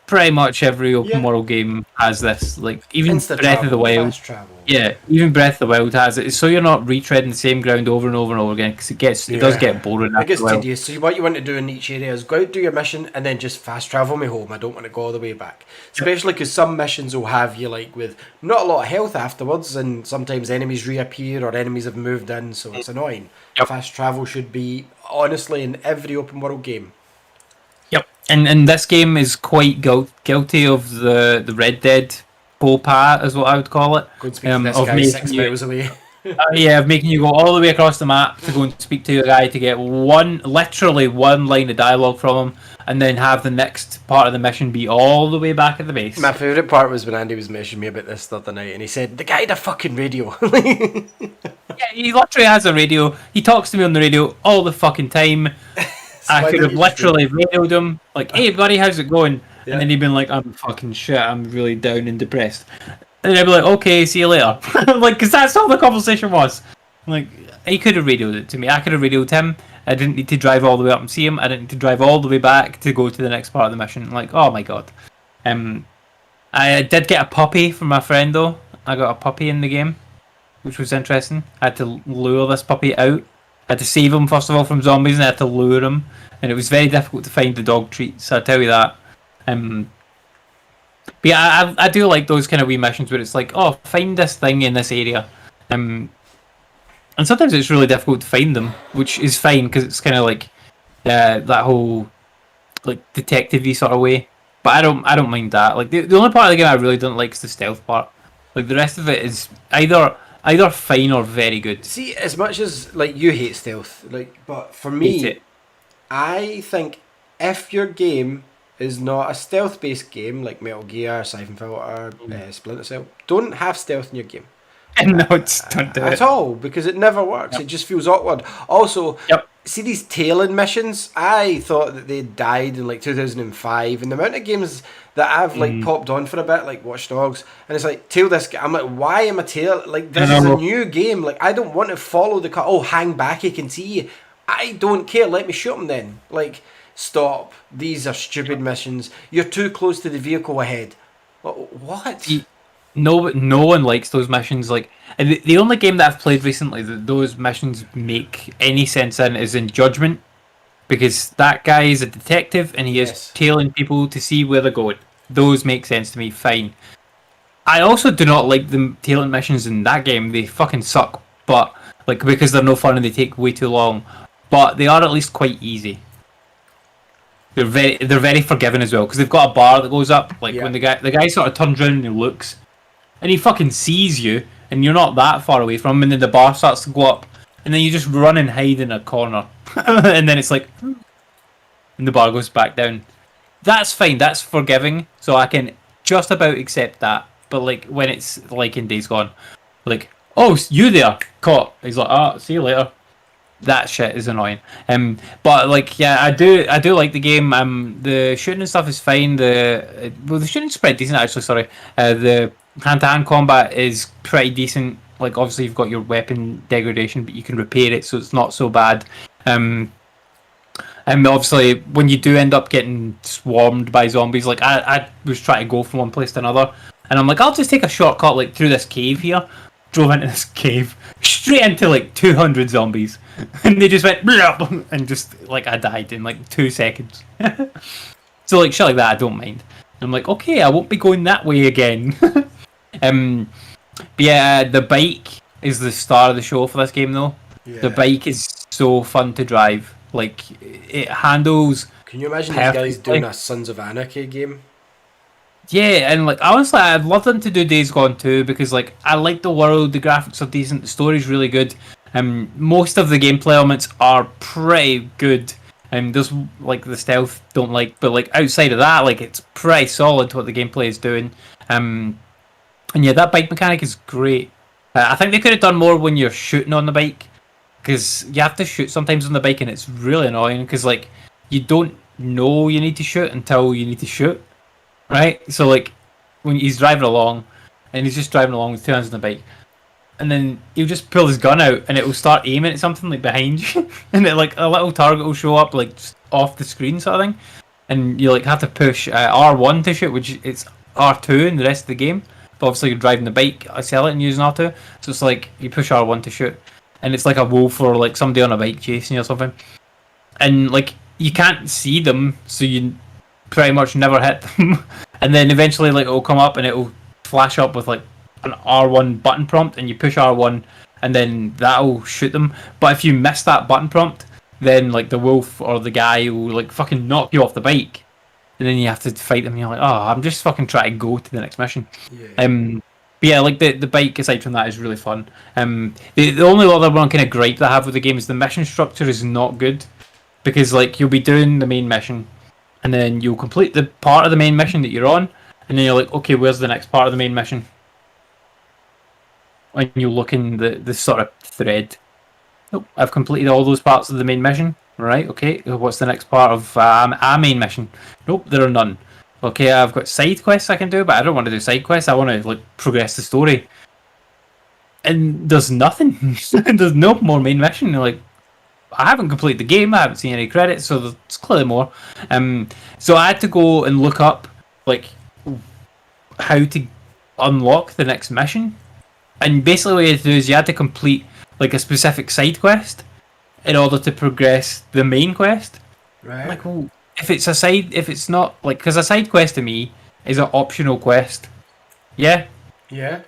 Pretty much every open world game has this, like even Breath of the Wild. Yeah, even Breath of the Wild has it. So you're not retreading the same ground over and over and over again, because it does get boring. It gets tedious. So what you want to do in each area is go out, do your mission, and then just fast travel me home. I don't want to go all the way back. Especially because some missions will have you like with not a lot of health afterwards, and sometimes enemies reappear or enemies have moved in, so it's annoying. Fast travel should be honestly in every open world game. And this game is quite guilty of the Red Dead faux pas, is what I would call it. Go and speak to this guy 6 miles away. Of making you go all the way across the map to go and speak to a guy to get literally one line of dialogue from him, and then have the next part of the mission be all the way back at the base. My favourite part was when Andy was messaging me about this the other night, and he said, the guy had a fucking radio. Yeah, he literally has a radio. He talks to me on the radio all the fucking time. I could have literally radioed him, like, hey buddy, how's it going? Yeah. And then he'd been like, I'm fucking shit, I'm really down and depressed. And I'd be like, okay, see you later. Like, because that's all the conversation was. Like, he could have radioed it to me. I could have radioed him. I didn't need to drive all the way up and see him. I didn't need to drive all the way back to go to the next part of the mission. Like, oh my god. I did get a puppy from my friend though. I got a puppy in the game, which was interesting. I had to lure this puppy out. I had to save him first of all from zombies, and I had to lure him. And it was very difficult to find the dog treats. I'll tell you that. But yeah, I do like those kind of wee missions where it's like, oh, find this thing in this area. And sometimes it's really difficult to find them, which is fine because it's kind of like that whole like detective-y sort of way. But I don't mind that. Like the only part of the game I really don't like is the stealth part. Like the rest of it is either fine or very good. See, as much as like you hate stealth, like, but for Hate me, it. I think if your game is not a stealth-based game like Metal Gear, Siphon Filter, Splinter Cell, don't have stealth in your game. No, don't do At it. all, because it never works. Yep. It just feels awkward. Also, Yep. see these tailing missions? I thought that they died in like 2005, and the amount of games that I've like popped on for a bit, like Watch Dogs, and it's like tail this guy. I'm like, why am I tail? Like this is a new game. Like I don't want to follow the car. Oh, hang back, he can see you. I don't care. Let me shoot him then. Like stop. These are stupid missions. You're too close to the vehicle ahead. What? No one likes those missions. Like, and the only game that I've played recently that those missions make any sense in is in Judgment, because that guy is a detective and he is tailing people to see where they're going. Those make sense to me. Fine. I also do not like the tailing missions in that game. They fucking suck. But like because they're no fun and they take way too long. But they are at least quite easy. They're very forgiving as well because they've got a bar that goes up. Like when the guy sort of turns around and he looks. And he fucking sees you, and you're not that far away from him, and then the bar starts to go up, and then you just run and hide in a corner, and then it's like, and the bar goes back down. That's fine, that's forgiving, so I can just about accept that. But like when it's like in Days Gone, like, oh, you there, caught. He's like, see you later. That shit is annoying. But like, yeah, I do like the game. The shooting and stuff is fine. The shooting's pretty decent actually. Sorry, the hand-to-hand combat is pretty decent. Like, obviously you've got your weapon degradation, but you can repair it, so it's not so bad. And obviously, when you do end up getting swarmed by zombies, like I was trying to go from one place to another, and I'm like, I'll just take a shortcut like through this cave here. Drove into this cave, straight into like 200 zombies, and they just went blop, and just like I died in like 2 seconds. So like shit like that, I don't mind. I'm like, okay, I won't be going that way again. But yeah, the bike is the star of the show for this game, though. Yeah. The bike is so fun to drive. Like it handles. Can you imagine these guys doing a Sons of Anarchy game? Yeah, and like honestly, I'd love them to do Days Gone too because like I like the world, the graphics are decent, the story's really good. Most of the gameplay elements are pretty good. There's like the stealth don't like, but like outside of that, like it's pretty solid what the gameplay is doing. And yeah, that bike mechanic is great. I think they could have done more when you're shooting on the bike because you have to shoot sometimes on the bike and it's really annoying because like you don't know you need to shoot until you need to shoot. Right, so like when he's driving along, and he's just driving along with 2 hands on the bike, and then he'll just pull his gun out, and it will start aiming at something like behind you, and it, like a little target will show up like just off the screen sort of thing, and you like have to push R1 to shoot, which it's R2 in the rest of the game. But obviously you're driving the bike, I sell it and using R2, so it's like you push R1 to shoot, and it's like a wolf or like somebody on a bike chasing you or something, and like you can't see them, so you pretty much never hit them. And then eventually like it'll come up and it'll flash up with like an R1 button prompt and you push R1 and then that'll shoot them. But if you miss that button prompt, then like the wolf or the guy will like fucking knock you off the bike. And then you have to fight them and you're like, oh, I'm just fucking trying to go to the next mission. Yeah. But yeah, like the bike aside from that is really fun. The only other one kind of gripe that I have with the game is the mission structure is not good. Because like you'll be doing the main mission and then you'll complete the part of the main mission that you're on, and then you're like, okay, where's the next part of the main mission? When you look in the sort of thread. Nope, I've completed all those parts of the main mission. Right, okay, what's the next part of our main mission? Nope, there are none. Okay, I've got side quests I can do, but I don't want to do side quests. I want to like progress the story. and there's nothing. There's no more main mission. You're like, I haven't completed the game. I haven't seen any credits, so there's clearly more. So I had to go and look up like how to unlock the next mission, and basically what you had to do is you had to complete like a specific side quest in order to progress the main quest. Right. Like, well, if it's not like, because a side quest to me is an optional quest. Yeah, Yeah.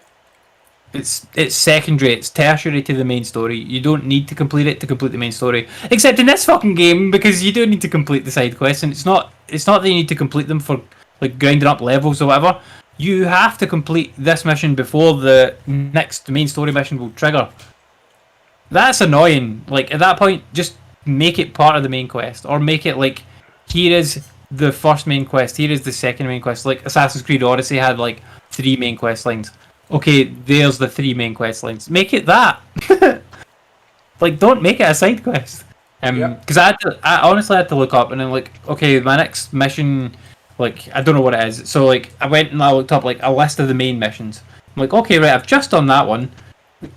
it's secondary, it's tertiary to the main story. You don't need to complete it to complete the main story. Except in this fucking game, because you do need to complete the side quests, and it's not that you need to complete them for like grinding up levels or whatever. You have to complete this mission before the next main story mission will trigger. That's annoying. Like, at that point, just make it part of the main quest, or make it like, here is the first main quest, here is the second main quest. Like Assassin's Creed Odyssey had like 3 main quest lines. Okay, there's the 3 main quest lines. Make it that. Like, don't make it a side quest. Because I honestly had to look up, and then like, okay, my next mission, like, I don't know what it is. So like, I went and I looked up like a list of the main missions. I'm like, okay, right, I've just done that one.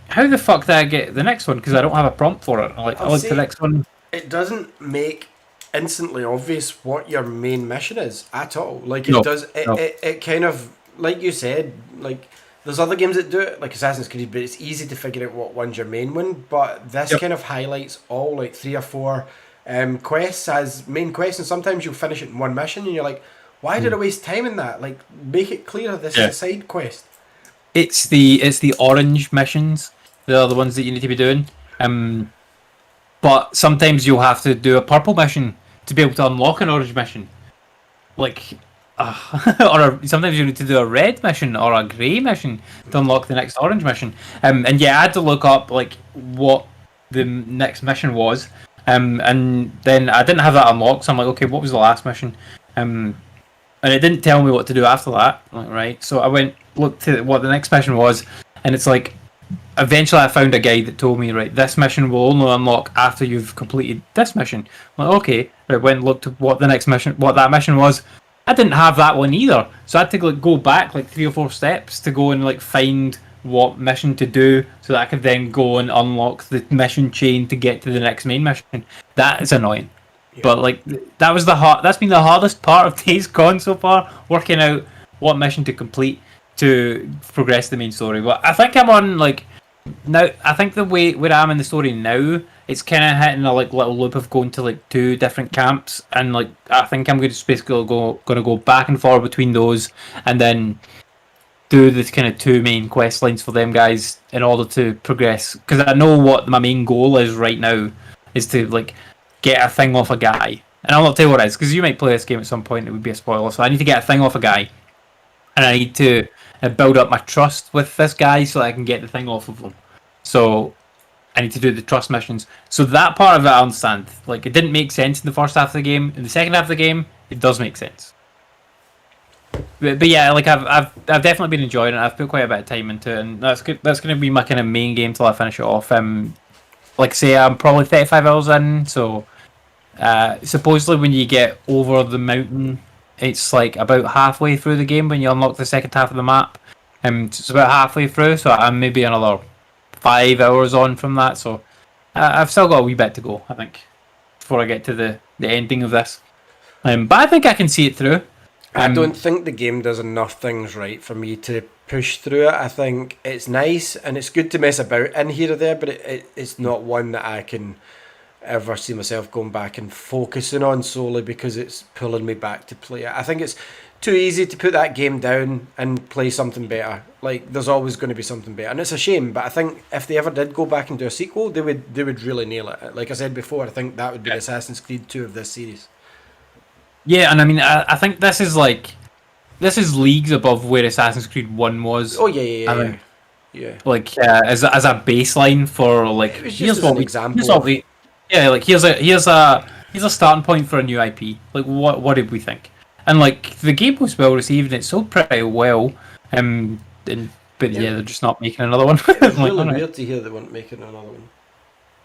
How the fuck did I get the next one? Because I don't have a prompt for it. I looked the next one. It doesn't make instantly obvious what your main mission is at all. Like, it No, does. no. It kind of, like you said, like, there's other games that do it, like Assassin's Creed, but it's easy to figure out what one's your main one. But this kind of highlights all like 3 or 4 quests as main quests, and sometimes you'll finish it in one mission, and you're like, why did I waste time in that? Like, make it clear this is a side quest. It's the orange missions. They're the ones that you need to be doing. But sometimes you'll have to do a purple mission to be able to unlock an orange mission. Like, sometimes you need to do a red mission or a grey mission to unlock the next orange mission. And yeah, I had to look up like what the next mission was. And then I didn't have that unlocked, so I'm like, okay, what was the last mission? And it didn't tell me what to do after that. I'm like, right, so I looked at what the next mission was, and it's like, eventually I found a guide that told me, right, this mission will only unlock after you've completed this mission. I'm like, okay, right, went and looked at what that mission was. I didn't have that one either, so I had to like go back like 3 or 4 steps to go and like find what mission to do, so that I could then go and unlock the mission chain to get to the next main mission. That is annoying. Yeah. But like, that's been the hardest part of Days Gone so far, working out what mission to complete to progress the main story. But I think I'm on like, now I think the way where I'm in the story now, it's kind of hitting a like little loop of going to like 2 different camps, and like I think I'm going to basically gonna go back and forth between those, and then do the kind of 2 main quest lines for them guys in order to progress. Because I know what my main goal is right now is to like get a thing off a guy, and I'll not tell you what it is because you might play this game at some point. It would be a spoiler. So I need to get a thing off a guy, and I need to build up my trust with this guy so that I can get the thing off of him. So I need to do the trust missions. So that part of it I understand. Like, it didn't make sense in the first half of the game. In the second half of the game, it does make sense. But yeah, like I've definitely been enjoying it. I've put quite a bit of time into it, and that's good. That's going to be my kind of main game till I finish it off. Like I say, I'm probably 35 hours in. So supposedly when you get over the mountain, it's like about halfway through the game when you unlock the second half of the map. It's about halfway through, so I'm maybe another 5 hours on from that. So I've still got a wee bit to go, I think, before I get to the ending of this. But I think I can see it through. I don't think the game does enough things right for me to push through it. I think it's nice and it's good to mess about in here or there, but it's not one that I can ever see myself going back and focusing on solely because it's pulling me back to play it. I think it's too easy to put that game down and play something better. Like, there's always going to be something better, and it's a shame. But I think if they ever did go back and do a sequel, they would really nail it. Like I said before, I think that would be Assassin's Creed 2 of this series. Yeah, and I mean, I think this is leagues above where Assassin's Creed 1 was. Oh yeah. Like as a baseline for like, here's what an example. Here's a starting point for a new IP. Like, what did we think? And like, the game was well received and it sold pretty well. But they're just not making another one. It's really weird to hear they weren't making another one.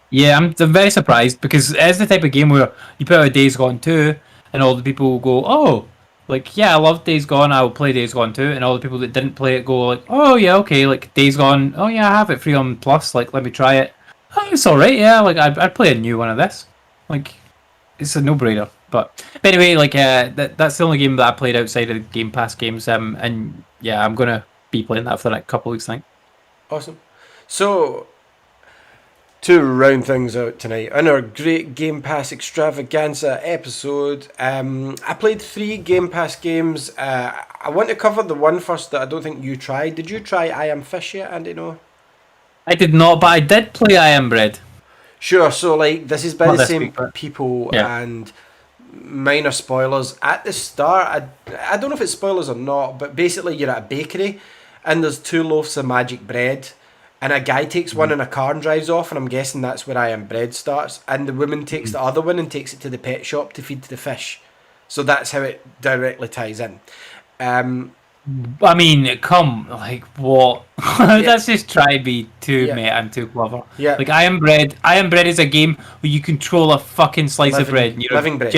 Yeah, I'm very surprised because it's the type of game where you put out Days Gone 2 and all the people will go, oh, Like, yeah, I love Days Gone. I will play Days Gone too, and all the people that didn't play it go like, "Oh yeah, okay." Like Days Gone. Oh yeah, I have it free on Plus. Like, let me try it. Oh, it's all right. Yeah, like I'd play a new one of this. Like, it's a no-brainer. But anyway, like that's the only game that I played outside of the Game Pass games. And yeah, I'm gonna be playing that for the next couple of weeks. I think. Awesome. So, to round things out tonight, in our great Game Pass Extravaganza episode, I played 3 Game Pass games. I want to cover the one first that I don't think you tried. Did you try I Am Fish yet, Andy? No? I did not, but I did play I Am Bread. Sure, so like this is by Not the this same week, but people, yeah. and minor spoilers. At the start, I don't know if it's spoilers or not, but basically you're at a bakery and there's 2 loaves of magic bread, and a guy takes one in a car and drives off, and I'm guessing that's where I Am Bread starts, and the woman takes the other one and takes it to the pet shop to feed the fish. So that's how it directly ties in. I mean, come, like, what? Yeah, That's just try to be too yeah, meta and too clever. yeah. Like, I Am Bread. I Am Bread is a game where you control a fucking slice of bread. And Living bread.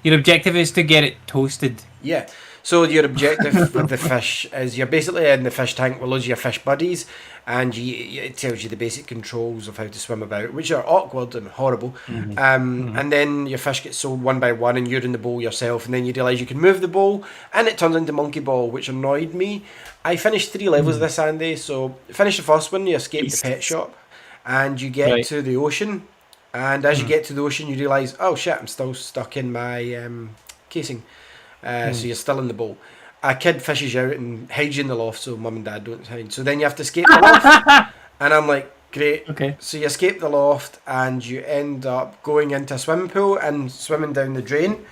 Your objective is to get it toasted. Yeah. So your objective with the fish is you're basically in the fish tank with loads of your fish buddies, and it tells you the basic controls of how to swim about, which are awkward and horrible. And then your fish gets sold one by one, and you're in the bowl yourself, and then you realise you can move the bowl, and it turns into Monkey Ball, which annoyed me. I finished 3 levels of this, Andy. So finish the first one, you escape the pet shop, and you get to the ocean. And as you get to the ocean, you realise, oh shit, I'm still stuck in my casing. So you're still in the bowl. A kid fishes you out and hides you in the loft so mum and dad don't find. So then you have to escape the loft. And I'm like, great. Okay. So you escape the loft and you end up going into a swimming pool and swimming down the drain.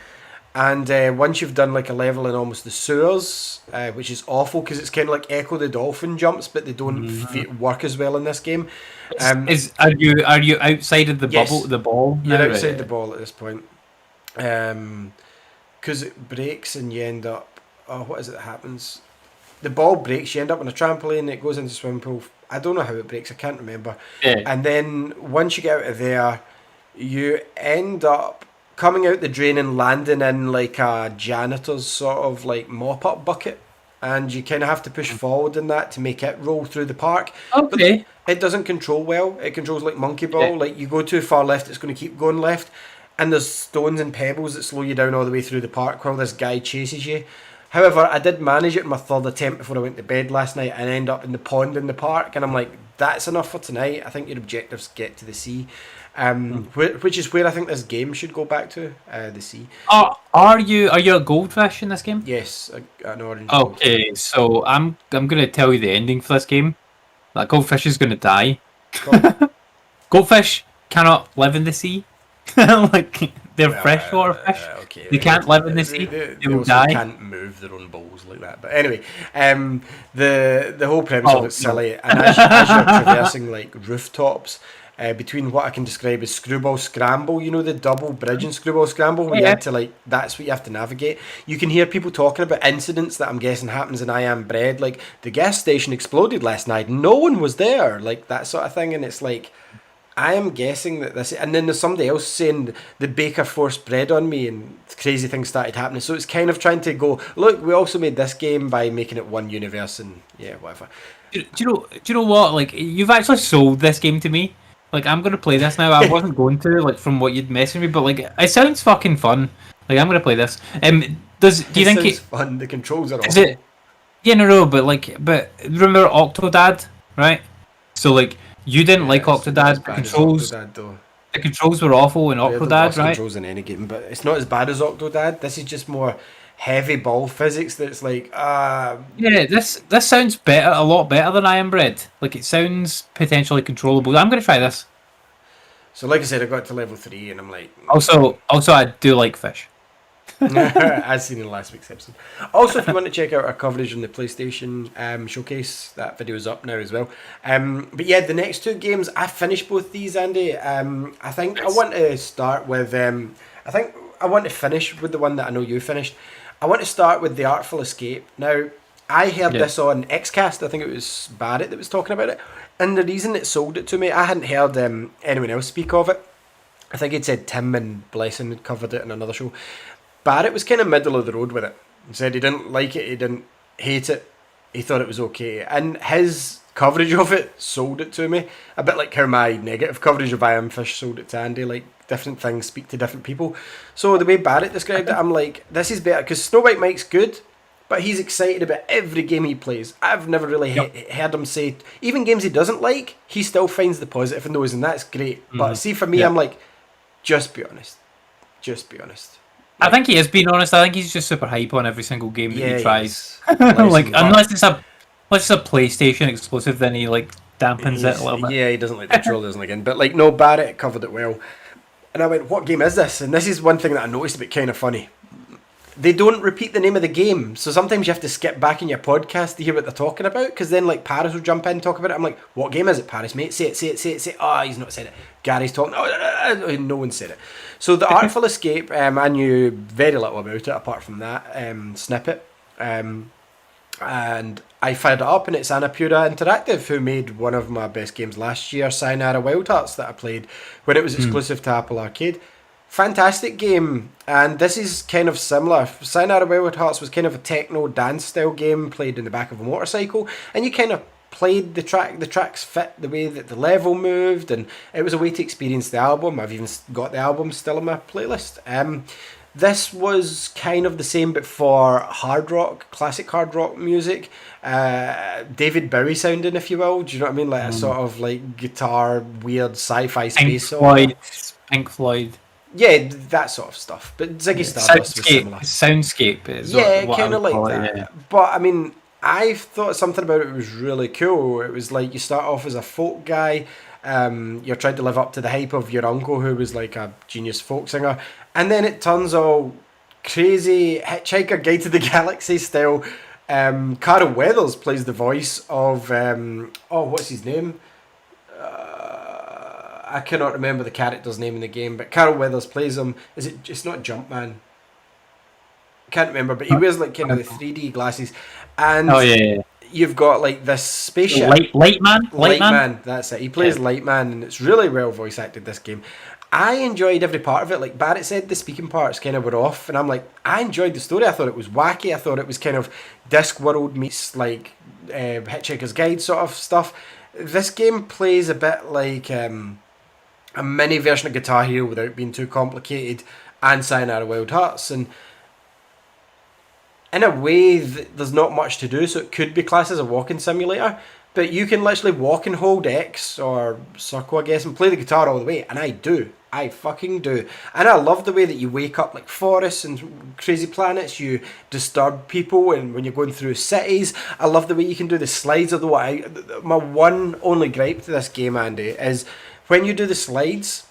And once you've done like a level in almost the sewers, which is awful because it's kind of like Echo the Dolphin jumps, but they don't work as well in this game. Are you outside of the bubble, the ball? You're outside the ball at this point. Because it breaks and you end up, what is it that happens? The ball breaks, you end up on a trampoline, it goes into the swimming pool. I don't know how it breaks, I can't remember. Yeah. And then once you get out of there, you end up coming out the drain and landing in like a janitor's sort of like mop-up bucket. And you kind of have to push forward in that to make it roll through the park. Okay. But it doesn't control well. It controls like Monkey Ball. Yeah. Like you go too far left, it's going to keep going left. And there's stones and pebbles that slow you down all the way through the park while this guy chases you. However, I did manage it in my 3rd attempt before I went to bed last night and end up in the pond in the park. And I'm like, that's enough for tonight. I think your objectives get to the sea. Which is where I think this game should go back to, the sea. Are you a goldfish in this game? Yes, an orange. Okay, goldfish. So I'm gonna tell you the ending for this game. That goldfish is gonna die. Goldfish cannot live in the sea. Like they're freshwater fish. Okay, they can't live in the sea. They will die. Can't move their own bowls like that. But anyway, the whole premise of it's silly, and as you're traversing like rooftops. Between what I can describe as Screwball Scramble, you know, the double bridge in Screwball Scramble, where you had to like, that's what you have to navigate. You can hear people talking about incidents that I'm guessing happens in I Am Bread, like the gas station exploded last night, no one was there, like that sort of thing. And it's like, I am guessing that this, and then there's somebody else saying the baker forced bread on me, and crazy things started happening. So it's kind of trying to go, look, we also made this game by making it one universe, and yeah, whatever. Do you know what? Like, you've actually sold this game to me. Like, I'm gonna play this now. I wasn't going to, like, from what you'd messaged me, but like, it sounds fucking fun. Like, I'm gonna play this. Do you think it's fun? The controls are awful. Yeah, no, but remember Octodad, right? So like, you didn't like Octodad. The controls were awful in Octodad, right? Controls in any game, but it's not as bad as Octodad. This is just more heavy ball physics that's like yeah, this sounds a lot better than I Am Bread. Like, it sounds potentially controllable. I'm gonna try this. So like I said, I got to level 3 and I'm like, also I do like fish. as seen in last week's episode. Also, if you want to check out our coverage on the PlayStation showcase, that video is up now as well. But yeah, the next 2 games, I finished both these, Andy. I think I want to start with I want to finish with the one that I know you finished. I want to start with the Artful Escape. Now, I heard this on Xcast. I think it was Barrett that was talking about it. And the reason it sold it to me, I hadn't heard anyone else speak of it. I think he'd said Tim and Blessing had covered it in another show. Barrett was kind of middle of the road with it. He said he didn't like it, he didn't hate it, he thought it was okay. And his coverage of it sold it to me. A bit like how my negative coverage of I Am Fish sold it to Andy. Like, different things speak to different people. So the way Barrett described it, I'm like, this is better, because Snow White Mike's good, but he's excited about every game he plays. I've never really heard him say, even games he doesn't like, he still finds the positive in those, and that's great. But see, for me, I'm like, just be honest. Just be honest. I think he is being honest. I think he's just super hype on every single game that he tries. Listen, like, unless it's a PlayStation exclusive, then he like dampens it a little bit. Yeah, he doesn't like the troll, doesn't again. But like, no, Barrett covered it well. And I went, what game is this? And this is one thing that I noticed a bit kind of funny. They don't repeat the name of the game, so sometimes you have to skip back in your podcast to hear what they're talking about, because then like Paris will jump in and talk about it. I'm like, what game is it, Paris, mate? Say it. Oh, he's not said it. Gary's talking. Oh, no one said it. So the Artful Escape, I knew very little about it apart from that snippet. And I fired it up, and it's Annapurna Interactive, who made one of my best games last year, Sayonara Wild Hearts, that I played when it was exclusive to Apple Arcade. Fantastic game, and this is kind of similar. Sayonara Wild Hearts was kind of a techno dance style game played in the back of a motorcycle, and you kind of played the tracks fit the way that the level moved, and it was a way to experience the album. I've even got the album still in my playlist. This was kind of the same, but for hard rock, classic hard rock music. David Bowie sounding, if you will. Do you know what I mean? Like a sort of like guitar, weird sci-fi space song. Pink Floyd. Yeah, that sort of stuff. But Ziggy Stardust was similar. Soundscape is kind of like that. Yeah. But I mean, I thought something about it was really cool. It was like you start off as a folk guy. You're trying to live up to the hype of your uncle, who was like a genius folk singer, and then it turns all crazy Hitchhiker Guide to the Galaxy style. Carl Weathers plays the voice of what's his name? I cannot remember the character's name in the game, but Carl Weathers plays him. It's not Jumpman. Can't remember, but he wears like kind of the 3D glasses, and you've got like this spaceship. Lightman. That's it. He plays Lightman, and it's really well voice acted, this game. I enjoyed every part of it. Like Barrett said, the speaking parts kind of were off, and I'm like, I enjoyed the story. I thought it was wacky. I thought it was kind of Discworld meets like Hitchhiker's Guide sort of stuff. This game plays a bit like a mini version of Guitar Hero without being too complicated, and Sayonara Wild Hearts, and in a way there's not much to do, so it could be classed as a walking simulator, but you can literally walk and hold X or circle, I guess, and play the guitar all the way, and I fucking do. And I love the way that you wake up like forests and crazy planets, you disturb people, and when you're going through cities, I love the way you can do the slides. Although my one only gripe to this game, Andy, is when you do the slides,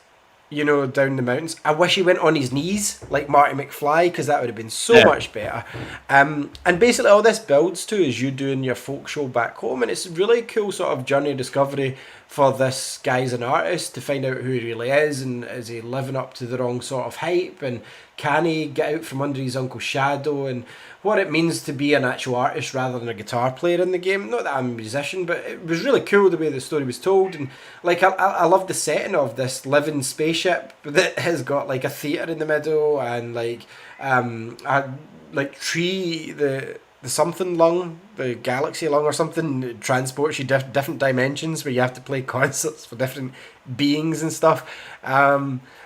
you know, down the mountains, I wish he went on his knees like Marty McFly, because that would have been so much better. And basically all this builds to is you doing your folk show back home, and it's a really cool sort of journey of discovery for this guy as an artist to find out who he really is, and is he living up to the wrong sort of hype, and can he get out from under his uncle's shadow, and what it means to be an actual artist rather than a guitar player in the game. Not that I'm a musician, but it was really cool the way the story was told, and like I love the setting of this living spaceship that has got like a theatre in the middle, and like tree the something lung, the galaxy lung or something, transports you different dimensions where you have to play concerts for different beings and stuff.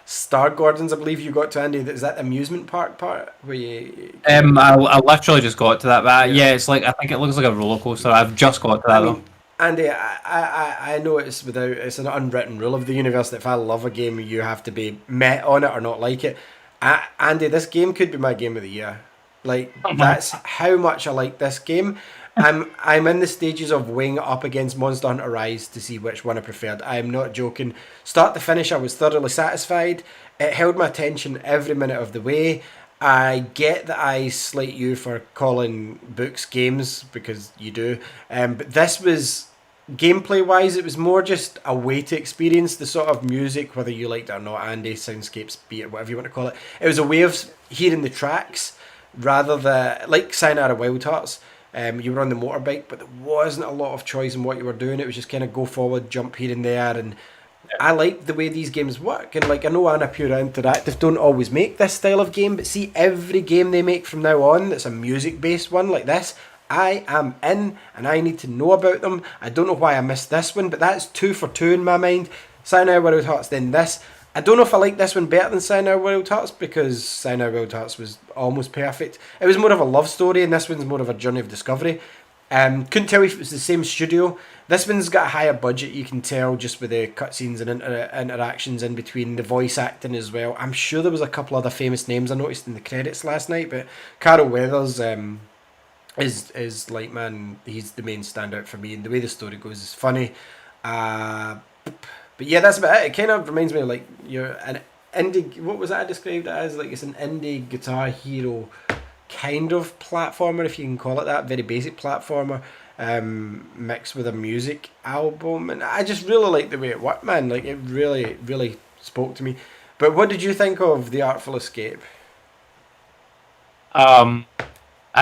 Star Gardens, I believe you got to, Andy. Is that the amusement park part where you? I literally just got to that. But yeah, it's like, I think it looks like a roller coaster. I've just got to that though. Andy, I know it's an unwritten rule of the universe that if I love a game, you have to be met on it or not like it. Andy, this game could be my game of the year. Like, that's how much I like this game. I'm in the stages of weighing it up against Monster Hunter Rise to see which one I preferred. I'm not joking. Start to finish, I was thoroughly satisfied. It held my attention every minute of the way. I get that I slate you for calling books games, because you do. But this was, gameplay-wise, it was more just a way to experience the sort of music, whether you liked it or not, Andy, soundscapes, be it whatever you want to call it. It was a way of hearing the tracks, rather than, like Sayonara Wild Hearts. You were on the motorbike, but there wasn't a lot of choice in what you were doing. It was just kind of go forward, jump here and there, and I like the way these games work, and like I know Annapurna Interactive don't always make this style of game, but see, every game they make from now on that's a music-based one like this, I am in, and I need to know about them. I don't know why I missed this one, but that's 2 for 2 in my mind. Sayonara Wild Hearts, then this. I don't know if I like this one better than Sayonara Wild Hearts, because Sayonara Wild Hearts was almost perfect. It was more of a love story, and this one's more of a journey of discovery. Couldn't tell if it was the same studio. This one's got a higher budget, you can tell just with the cutscenes and interactions in between, the voice acting as well. I'm sure there was a couple other famous names I noticed in the credits last night, but Carol Weathers is like, man, he's the main standout for me, and the way the story goes is funny. But yeah, that's about it. It kind of reminds me of like you're an indie. What was that I described it as? Like it's an indie Guitar Hero kind of platformer, if you can call it that. Very basic platformer, mixed with a music album, and I just really like the way it worked, man. Like it really, really spoke to me. But what did you think of The Artful Escape? I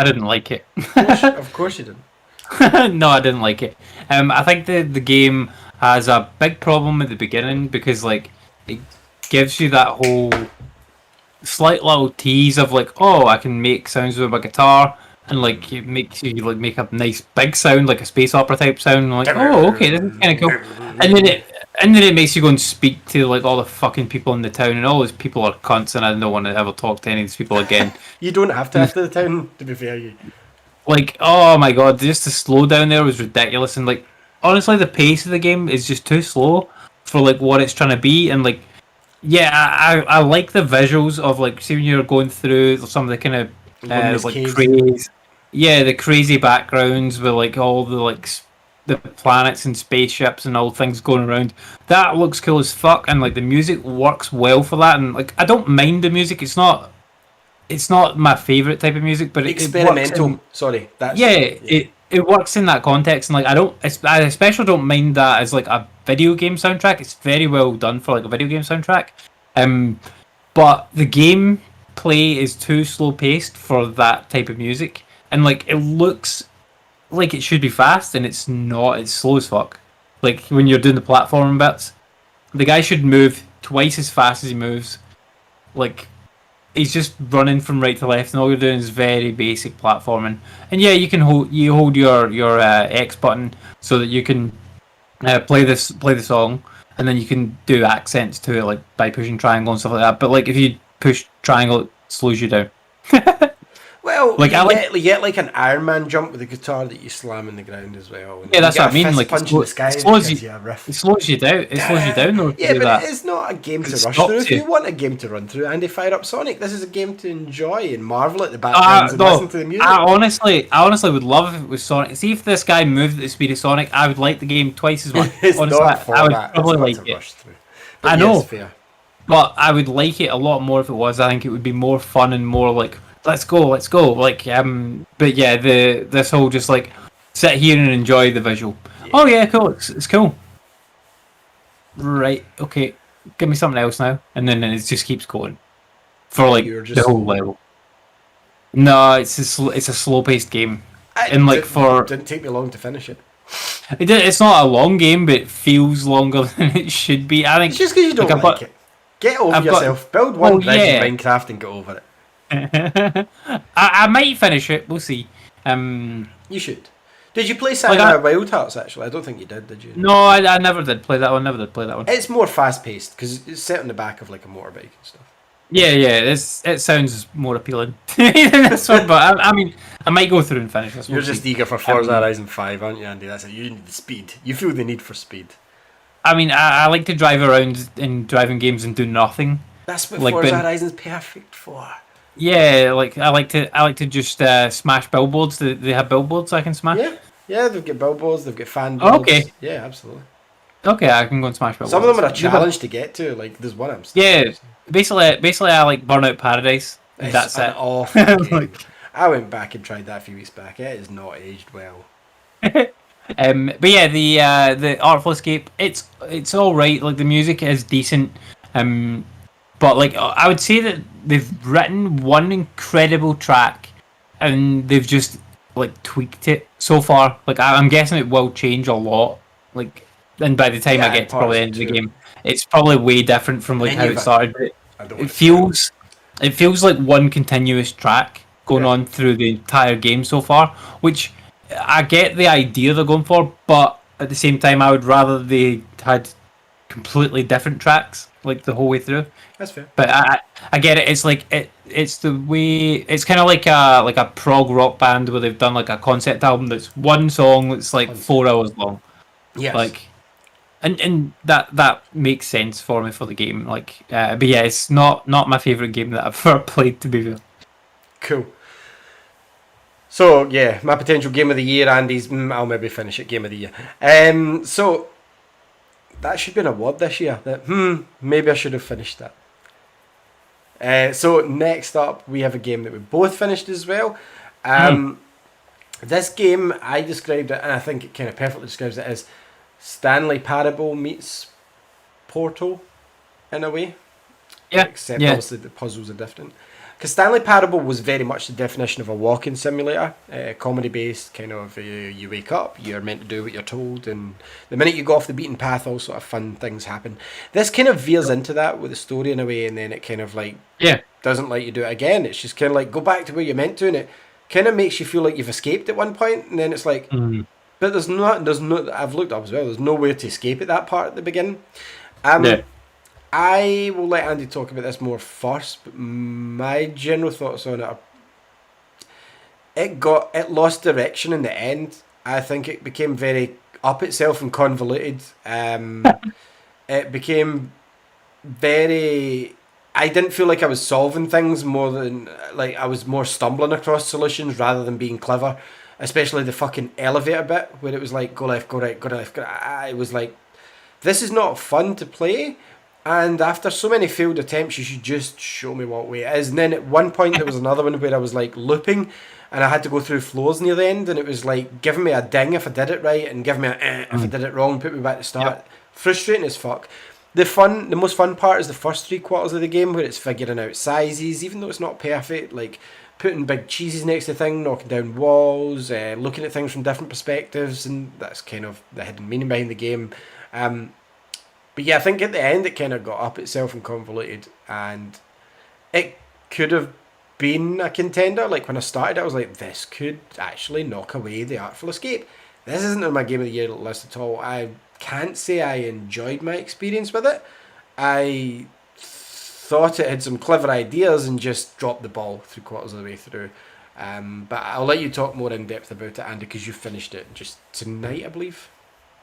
didn't like it. Of course you didn't. No, I didn't like it. I think the game has a big problem at the beginning because like it gives you that whole slight little tease of like, oh, I can make sounds with my guitar, and like it makes you like make a nice big sound, like a space opera type sound. And, like, oh, okay, this is kind of cool. And then it makes you go and speak to like all the fucking people in the town, and all those people are cunts, and I don't want to ever talk to any of these people again. You don't have to after the town, to be fair. You like, oh my god, just the slowdown there was ridiculous, and like honestly, the pace of the game is just too slow for like what it's trying to be, and like, yeah, I like the visuals of like, see when you're going through some of the kind of like crazy, yeah, the crazy backgrounds with like all the like the planets and spaceships and all things going around. That looks cool as fuck, and like the music works well for that, and like I don't mind the music. It's not my favorite type of music, but experimental. It works in that context, and like I especially don't mind that as like a video game soundtrack. It's very well done for like a video game soundtrack. But the gameplay is too slow paced for that type of music, and like it looks like it should be fast, and it's not. It's slow as fuck. Like when you're doing the platform bits, the guy should move twice as fast as he moves. Like he's just running from right to left, and all you're doing is very basic platforming. And yeah, you can hold your X button so that you can play the song, and then you can do accents to it, like by pushing triangle and stuff like that. But like if you push triangle, it slows you down. Well, like you get like an Iron Man jump with a guitar that you slam in the ground as well. Yeah, that's what I mean. Like it slows you down. It slows you down. Though, yeah, but it's not a game to rush through. If you want a game to run through, Andy, fire up Sonic. This is a game to enjoy and marvel at the backgrounds and listen to the music. I honestly would love if it was Sonic. See if this guy moved at the speed of Sonic, I would like the game twice as much. Honestly, I would probably like it. I know, but I would like it a lot more if it was. I think it would be more fun and more like, let's go. Like, but yeah, this whole just like sit here and enjoy the visual. Yeah. Oh yeah, cool. It's cool. Right. Okay. Give me something else now, and then it just keeps going for like the whole level. No, it's a slow paced game, and like didn't take me long to finish it. It's not a long game, but it feels longer than it should be. I think it's just because you don't like it. Get over yourself. Build one bridge in Minecraft and get over it. I might finish it. We'll see. You should. Did you play Sayonara Wild Hearts? Actually, I don't think you did you? No, I never did play that one. It's more fast paced because it's set on the back of like a motorbike and stuff. Yeah. It sounds more appealing than this one, but I mean, I might go through and finish this one. You're just eager for Forza Horizon 5, aren't you, Andy? That's it. You need the speed. You feel the need for speed. I mean, I like to drive around in driving games and do nothing. That's what Forza Horizon's perfect for. Yeah, like I like to just smash billboards. They have billboards I can smash. Yeah, they've got billboards. They've got fan boards. Okay. Yeah, absolutely. Okay, I can go and smash billboards. Some of them are a challenge to get to. Like there's one I'm still basically I like Burnout Paradise. That's it. Awful game. I went back and tried that a few weeks back. It is not aged well. But yeah, the Artful Escape, it's all right. Like the music is decent. But like I would say that they've written one incredible track, and they've just like tweaked it so far. Like I'm guessing it will change a lot. Like and by the time I get to probably the end of the game, it's probably way different from like how it started. It feels like one continuous track going on through the entire game so far, which I get the idea they're going for, but at the same time, I would rather they had completely different tracks like the whole way through. That's fair. But I get it. It's like it's the way. It's kind of like a prog rock band where they've done like a concept album that's one song that's like 4 hours long. Yes. Like, and that makes sense for me for the game. Like, but yeah, it's not my favorite game that I've ever played, to be fair. Cool. So yeah, my potential game of the year, Andy's. I'll maybe finish it game of the year. So that should be an award this year. That maybe I should have finished that. So next up, we have a game that we both finished as well. This game, I described it, and I think it kind of perfectly describes it as Stanley Parable meets Portal, in a way. Yeah. Except obviously the puzzles are different. Because Stanley Parable was very much the definition of a walking simulator, comedy-based, kind of, you wake up, you're meant to do what you're told, and the minute you go off the beaten path, all sort of fun things happen. This kind of veers into that with the story in a way, and then it kind of like doesn't let you do it again. It's just kind of like, go back to where you're meant to, and it kind of makes you feel like you've escaped at one point, and then it's like, but there's no, I've looked up as well, there's nowhere to escape at that part at the beginning. I will let Andy talk about this more first, but my general thoughts on it, it lost direction in the end. I think it became very up itself and convoluted. It became very... I didn't feel like I was solving things more than... Like, I was more stumbling across solutions rather than being clever. Especially the fucking elevator bit, where it was like, go left, go right, go left, go right. I was like, this is not fun to play. And after so many failed attempts, you should just show me what way it is. And then at one point, there was another one where I was like looping, and I had to go through floors near the end, and it was like giving me a ding if I did it right, and giving me a if I did it wrong, put me back to start. Frustrating as fuck. The most fun part is the first 3/4 of the game, where it's figuring out sizes, even though it's not perfect, like putting big cheeses next to things, knocking down walls, looking at things from different perspectives, and that's kind of the hidden meaning behind the game. But yeah, I think at the end it kind of got up itself and convoluted, and it could have been a contender. Like when I started, I was like, this could actually knock away the Artful Escape. This isn't on my Game of the Year list at all. I can't say I enjoyed my experience with it. I thought it had some clever ideas and just dropped the ball 3/4 of the way through. But I'll let you talk more in depth about it, Andy, because you finished it just tonight, I believe.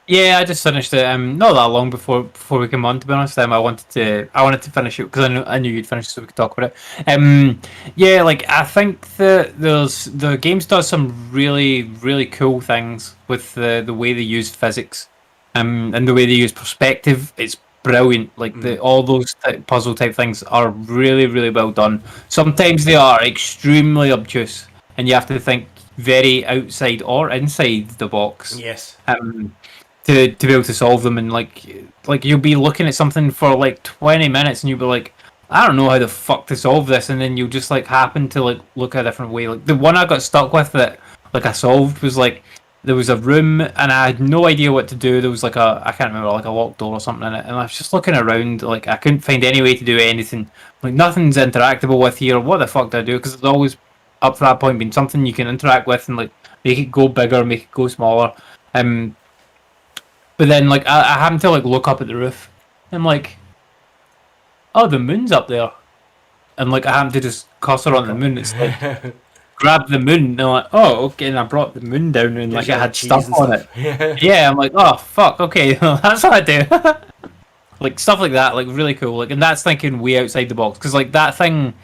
Yeah, I just finished it not that long before we came on, to be honest. I wanted to finish it because I knew you'd finish it so we could talk about it. Yeah, like I think the games does some really, really cool things with the way they use physics, and the way they use perspective. It's brilliant. Like all those puzzle type things are really, really well done. Sometimes they are extremely obtuse, and you have to think very outside or inside the box. Yes. To be able to solve them, and like you'll be looking at something for like 20 minutes and you'll be like, I don't know how the fuck to solve this, and then you'll just like happen to like look a different way. Like the one I got stuck with that like I solved was like there was a room and I had no idea what to do. There was like I can't remember, like a locked door or something in it, and I was just looking around, like I couldn't find any way to do anything. Like nothing's interactable with here. What the fuck do I do? Because it's always up to that point been something you can interact with and like make it go bigger, make it go smaller. But then, like, I happened to, like, look up at the roof. And I'm like, oh, the moon's up there. And, like, I happened to just cursor on the moon. It's like, grab the moon. And I'm like, oh, okay. And I brought the moon down and, like, I had stuff on it. Yeah, I'm like, oh, fuck, okay. That's what I do. Like, stuff like that, like, really cool. Like, and that's thinking way outside the box. Because, like, that thing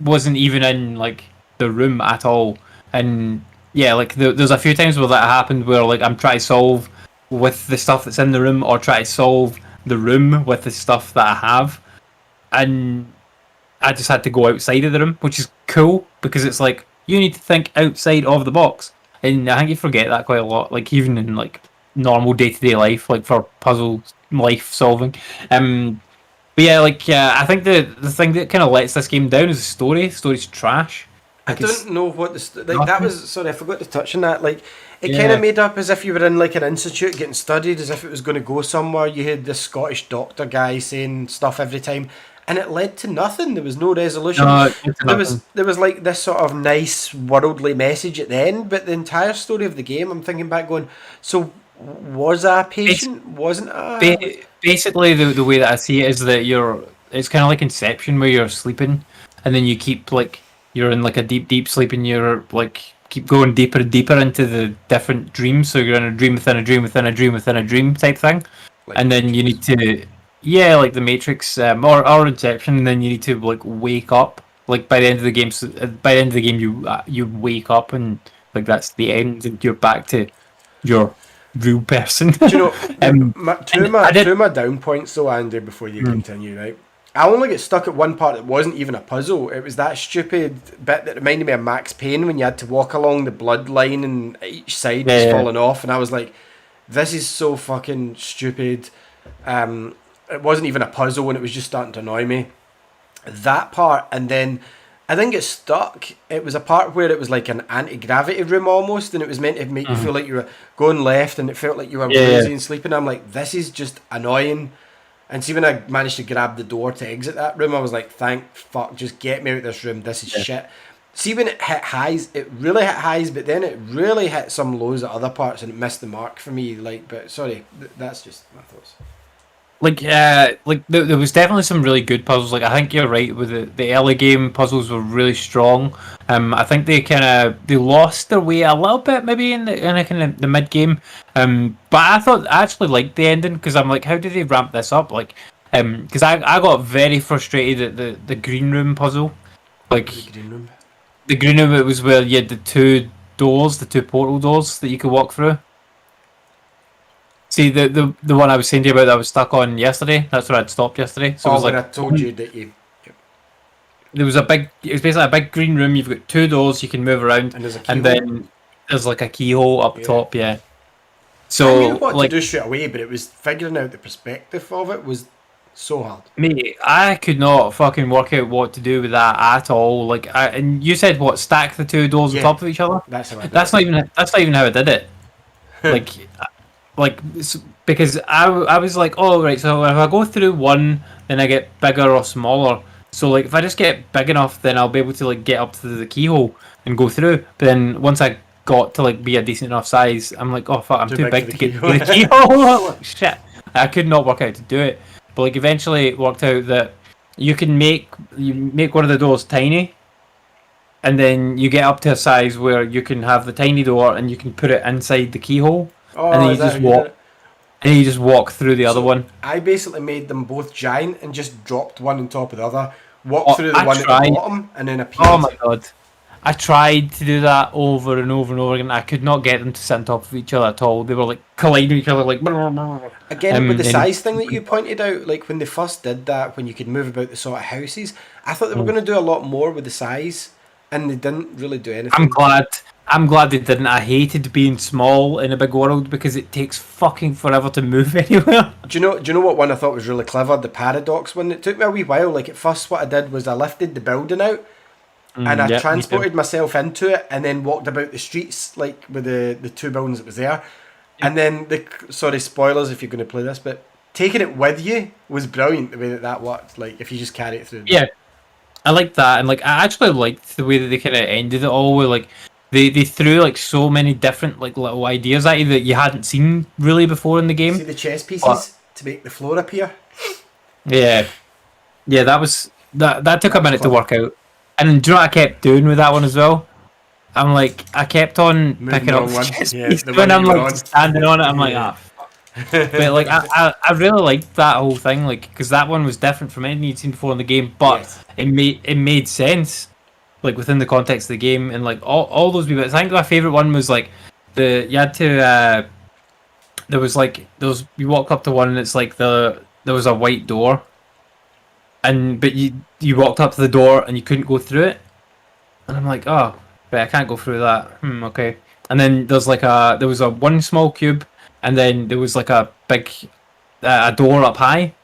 wasn't even in, like, the room at all. And, yeah, like, there's a few times where that happened where, like, I'm trying to solve with the stuff that's in the room, or try to solve the room with the stuff that I have, and I just had to go outside of the room, which is cool because it's like you need to think outside of the box, and I think you forget that quite a lot, like even in like normal day-to-day life, like for puzzle life solving. But yeah, like I think the thing that kind of lets this game down is the story. The story's trash. I don't know what that was. Sorry, I forgot to touch on that. Like, it kind Yeah. of made up as if you were in like an institute getting studied, as if it was going to go somewhere. You had this Scottish doctor guy saying stuff every time, and it led to nothing. There was no resolution. No, it's there nothing. was like this sort of nice worldly message at the end, but the entire story of the game, I'm thinking back, going, so was I a patient? Wasn't I? Basically, the way that I see it is that it's kind of like Inception, where you're sleeping, and then you keep like you're in like a deep sleep, and you're like keep going deeper and deeper into the different dreams. So you're in a dream within a dream within a dream within a dream type thing, Like and then you need to like the Matrix or Inception, and then you need to like wake up. Like by the end of the game, by the end of the game, you wake up, and like that's the end, and you're back to your real person. Do you know, two of did. my down points though, Andy, before you continue, right? I only get stuck at one part that wasn't even a puzzle. It was that stupid bit that reminded me of Max Payne when you had to walk along the blood line and each side was falling off, and I was like, this is so fucking stupid. It wasn't even a puzzle, and it was just starting to annoy me. That part, and then I didn't get stuck. It was a part where it was like an anti-gravity room almost, and it was meant to make you feel like you were going left, and it felt like you were lazy and sleeping. I'm like, this is just annoying. And see, when I managed to grab the door to exit that room, I was like, thank fuck, just get me out of this room. This is shit. See, when it hit highs, it really hit highs, but then it really hit some lows at other parts, and it missed the mark for me. Like, but sorry, that's just my thoughts. Like there was definitely some really good puzzles. Like I think you're right with the early game puzzles were really strong. I think they lost their way a little bit maybe in the mid game. But I actually liked the ending because I'm like, how did they ramp this up? Like, because I got very frustrated at the green room puzzle. Like the green room, it was where you had the two portal doors that you could walk through. See, the one I was saying to you about that I was stuck on yesterday, that's where I'd stopped yesterday. So it was when like, I told you that you... it was basically a big green room, you've got two doors you can move around, And there's a keyhole. and then there's like a keyhole up top, I So, knew what like, to do straight away, but it was figuring out the perspective of it was so hard. mate, I could not fucking work out what to do with that at all. Like, and you said what, stack the two doors on top of each other? That's how I did That's not even how I did it. Because I was like, oh right, so if I go through one, then I get bigger or smaller. So like if I just get big enough, then I'll be able to like get up to the keyhole and go through. But then once I got to like be a decent enough size, I'm like, oh fuck, I'm too big to get to the keyhole. Like, shit, I could not work out to do it. But like eventually it worked out that you make one of the doors tiny, and then you get up to a size where you can have the tiny door and you can put it inside the keyhole. And then you just walk through the other one. I basically made them both giant and just dropped one on top of the other, walked through the one at the bottom, and then appeared. Oh my god. I tried to do that over and over and over again. I could not get them to sit on top of each other at all. They were like colliding with each other like... Again, with the size thing that you pointed out, like when they first did that, when you could move about the sort of houses, I thought they were going to do a lot more with the size, and they didn't really do anything. I'm glad they didn't. I hated being small in a big world because it takes fucking forever to move anywhere. Do you know what one I thought was really clever? The paradox one. It took me a wee while. Like at first, what I did was I lifted the building out, and I transported myself into it, and then walked about the streets like with the two buildings that was there. And then sorry, spoilers if you're going to play this, but taking it with you was brilliant. The way that worked, like if you just carry it through. Yeah, I liked that, and like I actually liked the way that they kind of ended it all with like. They threw like so many different like little ideas at you that you hadn't seen really before in the game. See the chess pieces to make the floor appear. Yeah, that took a minute to work out. And do you know what I kept doing with that one as well? I'm like, I kept on picking up the chess piece when I'm like standing on it. I'm like, but like I really liked that whole thing, like because that one was different from anything you'd seen before in the game, but it made sense. Like within the context of the game, and like all those bits. I think my favorite one was like you walk up to one and it's like there was a white door, but you walked up to the door and you couldn't go through it, and I'm like, oh, but I can't go through that. Okay. And then there was a one small cube, and then there was like a big a door up high.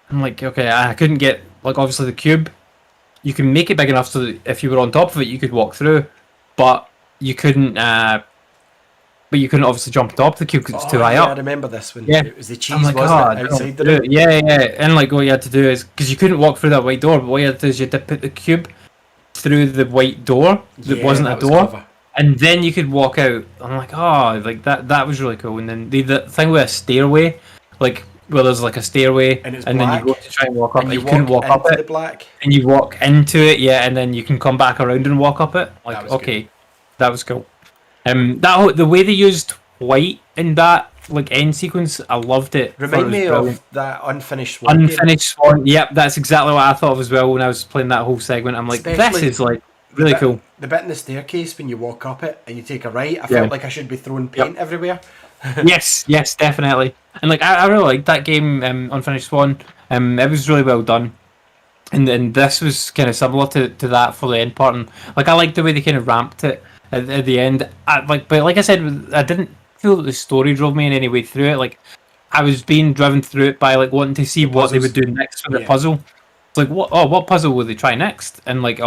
I'm like, okay, I couldn't get like obviously the cube. you can make it big enough so that if you were on top of it, you could walk through, but you couldn't. But you couldn't obviously jump on top of the cube because it's too high up. I remember this one. Yeah. It was the cheese, wasn't it, outside the room? Yeah, and like what you had to do is because you couldn't walk through that white door, but what you had to do is you had to put the cube through the white door that wasn't a door, clever. And then you could walk out. I'm like, oh, like that was really cool. And then the thing with a stairway, like where there's like a stairway, and then you go to try and walk up, and you couldn't walk up it. Black. And you walk into it, and then you can come back around and walk up it. Like, okay, that was cool. The way they used white in that like end sequence, I loved it. Remind me of that Unfinished Swan. Yep, that's exactly what I thought of as well when I was playing that whole segment. I'm like, this is like really cool. The bit in the staircase when you walk up it and you take a right, I felt like I should be throwing paint everywhere. yes, definitely. And like I really liked that game, Unfinished Swan. It was really well done. And then this was kind of similar to that for the end part. And like I liked the way they kind of ramped it at the end. But like I said, I didn't feel that the story drove me in any way through it. Like I was being driven through it by like wanting to see what they would do next with the puzzle. It's like what puzzle will they try next? And like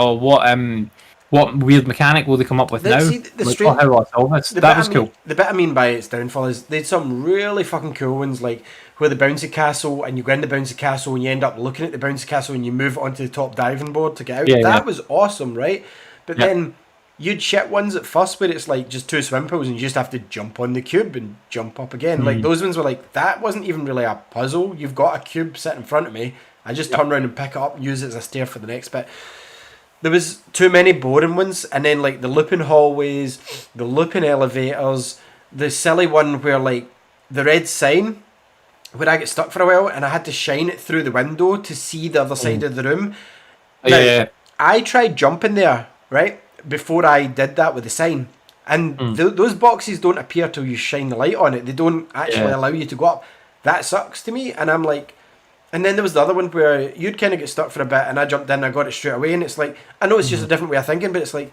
what weird mechanic will they come up with now? See, how will I solve this? That was cool. The bit I mean by its downfall is they had some really fucking cool ones, like where the bouncy castle and you go in the bouncy castle and you end up looking at the bouncy castle and you move onto the top diving board to get out. That was awesome, right? But then you'd shit ones at first where it's like just 2 swim pools and you just have to jump on the cube and jump up again. Like those ones were like, that wasn't even really a puzzle. You've got a cube sitting in front of me. I just turn around and pick it up and use it as a stair for the next bit. There was too many boring ones, and then like the looping hallways, the looping elevators, the silly one where like the red sign where I get stuck for a while and I had to shine it through the window to see the other side of the room. Now, I tried jumping there, right, before I did that with the sign. And those boxes don't appear till you shine the light on it. They don't actually allow you to go up. That sucks to me. And I'm like... And then there was the other one where you'd kind of get stuck for a bit and I jumped in and I got it straight away. And it's like... I know it's just a different way of thinking, but it's like...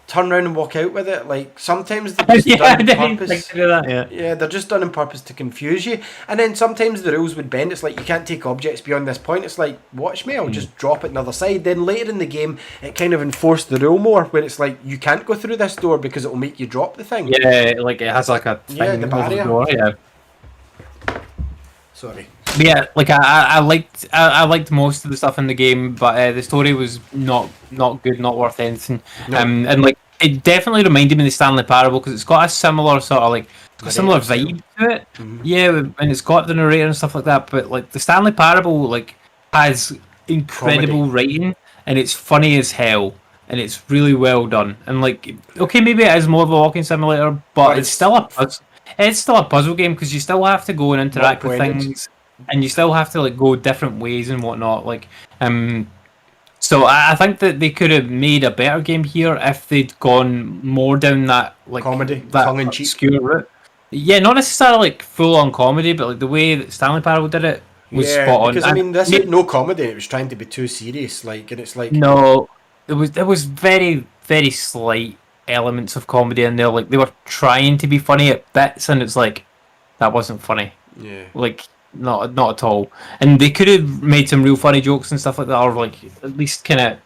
Turn around and walk out with it. Like, sometimes they're just done on purpose. Yeah, they're just done on purpose to confuse you. And then sometimes the rules would bend. It's like, you can't take objects beyond this point. It's like, watch me, I'll just drop it on the other side. Then later in the game, it kind of enforced the rule more, where it's like, you can't go through this door because it will make you drop the thing. Yeah, like it has like a thing the barrier. Door, Sorry. Yeah, like I liked most of the stuff in the game, but the story was not good, not worth anything. No. And like it definitely reminded me of the Stanley Parable because it's got a similar sort of like a similar vibe to it. Yeah, and it's got the narrator and stuff like that. But like the Stanley Parable like has incredible writing and it's funny as hell and it's really well done. And like okay, maybe it is more of a walking simulator, but it's still a puzzle game because you still have to go and interact with things. And you still have to like go different ways and whatnot. Like, so I think that they could have made a better game here if they'd gone more down that like comedy, that tongue-in-cheek obscure route. Yeah, not necessarily like full on comedy, but like the way that Stanley Parable did it was spot on. Because I mean, this is no comedy. It was trying to be too serious. Like, and it's like no, there was very very slight elements of comedy in there. Like they were trying to be funny at bits, and it's like that wasn't funny. Yeah, like. Not at all. And they could have made some real funny jokes and stuff like that, or like at least kind of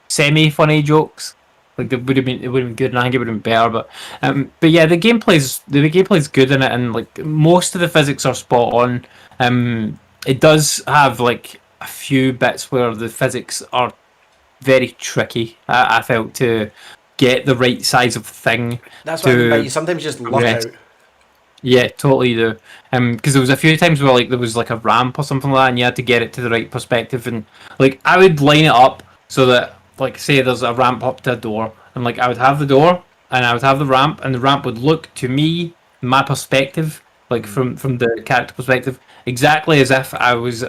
semi-funny jokes. Like it would have been good, and I think it would have been better. But yeah, the gameplay's good in it, and like most of the physics are spot on. It does have like a few bits where the physics are very tricky. I felt to get the right size of thing. That's what I mean by you sometimes just luck out. Yeah, totally do. Because there was a few times where like there was like a ramp or something like that, and you had to get it to the right perspective, and like I would line it up so that like say there's a ramp up to a door, and like I would have the door and I would have the ramp, and the ramp would look to me, my perspective, like from the character perspective, exactly as if I was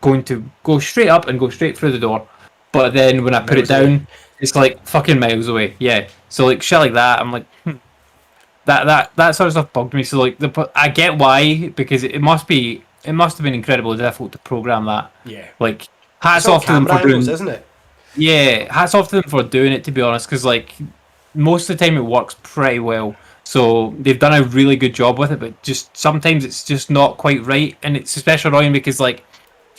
going to go straight up and go straight through the door. But then when I put it down, it's like fucking miles away. Yeah. So like shit like that, I'm like. That sort of stuff bugged me. So like I get why, because it must have been incredibly difficult to program that. Yeah. Like hats off to them for doing, isn't it? Yeah, hats off to them for doing it. To be honest, because like most of the time it works pretty well. So they've done a really good job with it, but just sometimes it's just not quite right, and it's especially annoying because like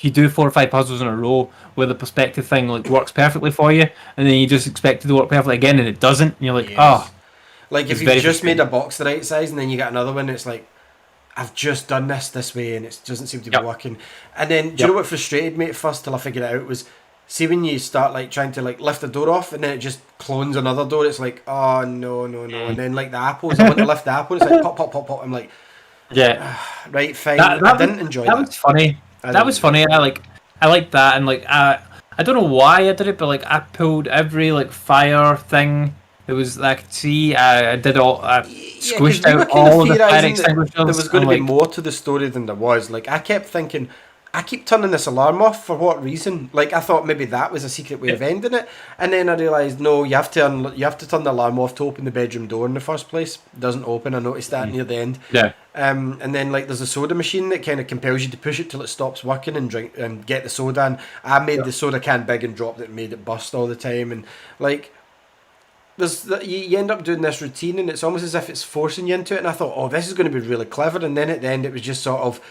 if you do 4 or 5 puzzles in a row where the perspective thing like works perfectly for you, and then you just expect it to work perfectly again and it doesn't, and you're like, oh, Yes. Like it's if you've very just made frustrating. a box the right size and then you get another one, it's like I've just done this way and it doesn't seem to be Yep. working. And then do you know Yep. what frustrated me at first till I figured it out was, see when you start like trying to like lift the door off and then it just clones another door. It's like, oh no no no. And then like the apples, I want to lift the apple and it's like pop pop pop pop. I'm like, Yeah. right, fine. That I that was didn't enjoy that that. was funny. I That didn't was enjoy funny. that. I like that, and like I don't know why I did it, but like I pulled every like fire thing. It was like I could see. I did all. I Yeah, because squished we were out kind of all of the fire theorising that there extinguishers was going and to be like more to the story than there was. Like, I kept thinking, I keep turning this alarm off for what reason? Like, I thought maybe that was a secret way of ending it, and then I realised no, you have to you have to turn the alarm off to open the bedroom door in the first place. It doesn't open. I noticed that near the end. yeah. And then like there's a soda machine that kind of compels you to push it till it stops working and drink and get the soda. And I made the soda can big and dropped it, and made it burst all the time, and like you end up doing this routine and it's almost as if it's forcing you into it, and I thought, oh, this is going to be really clever, and then at the end it was just sort of,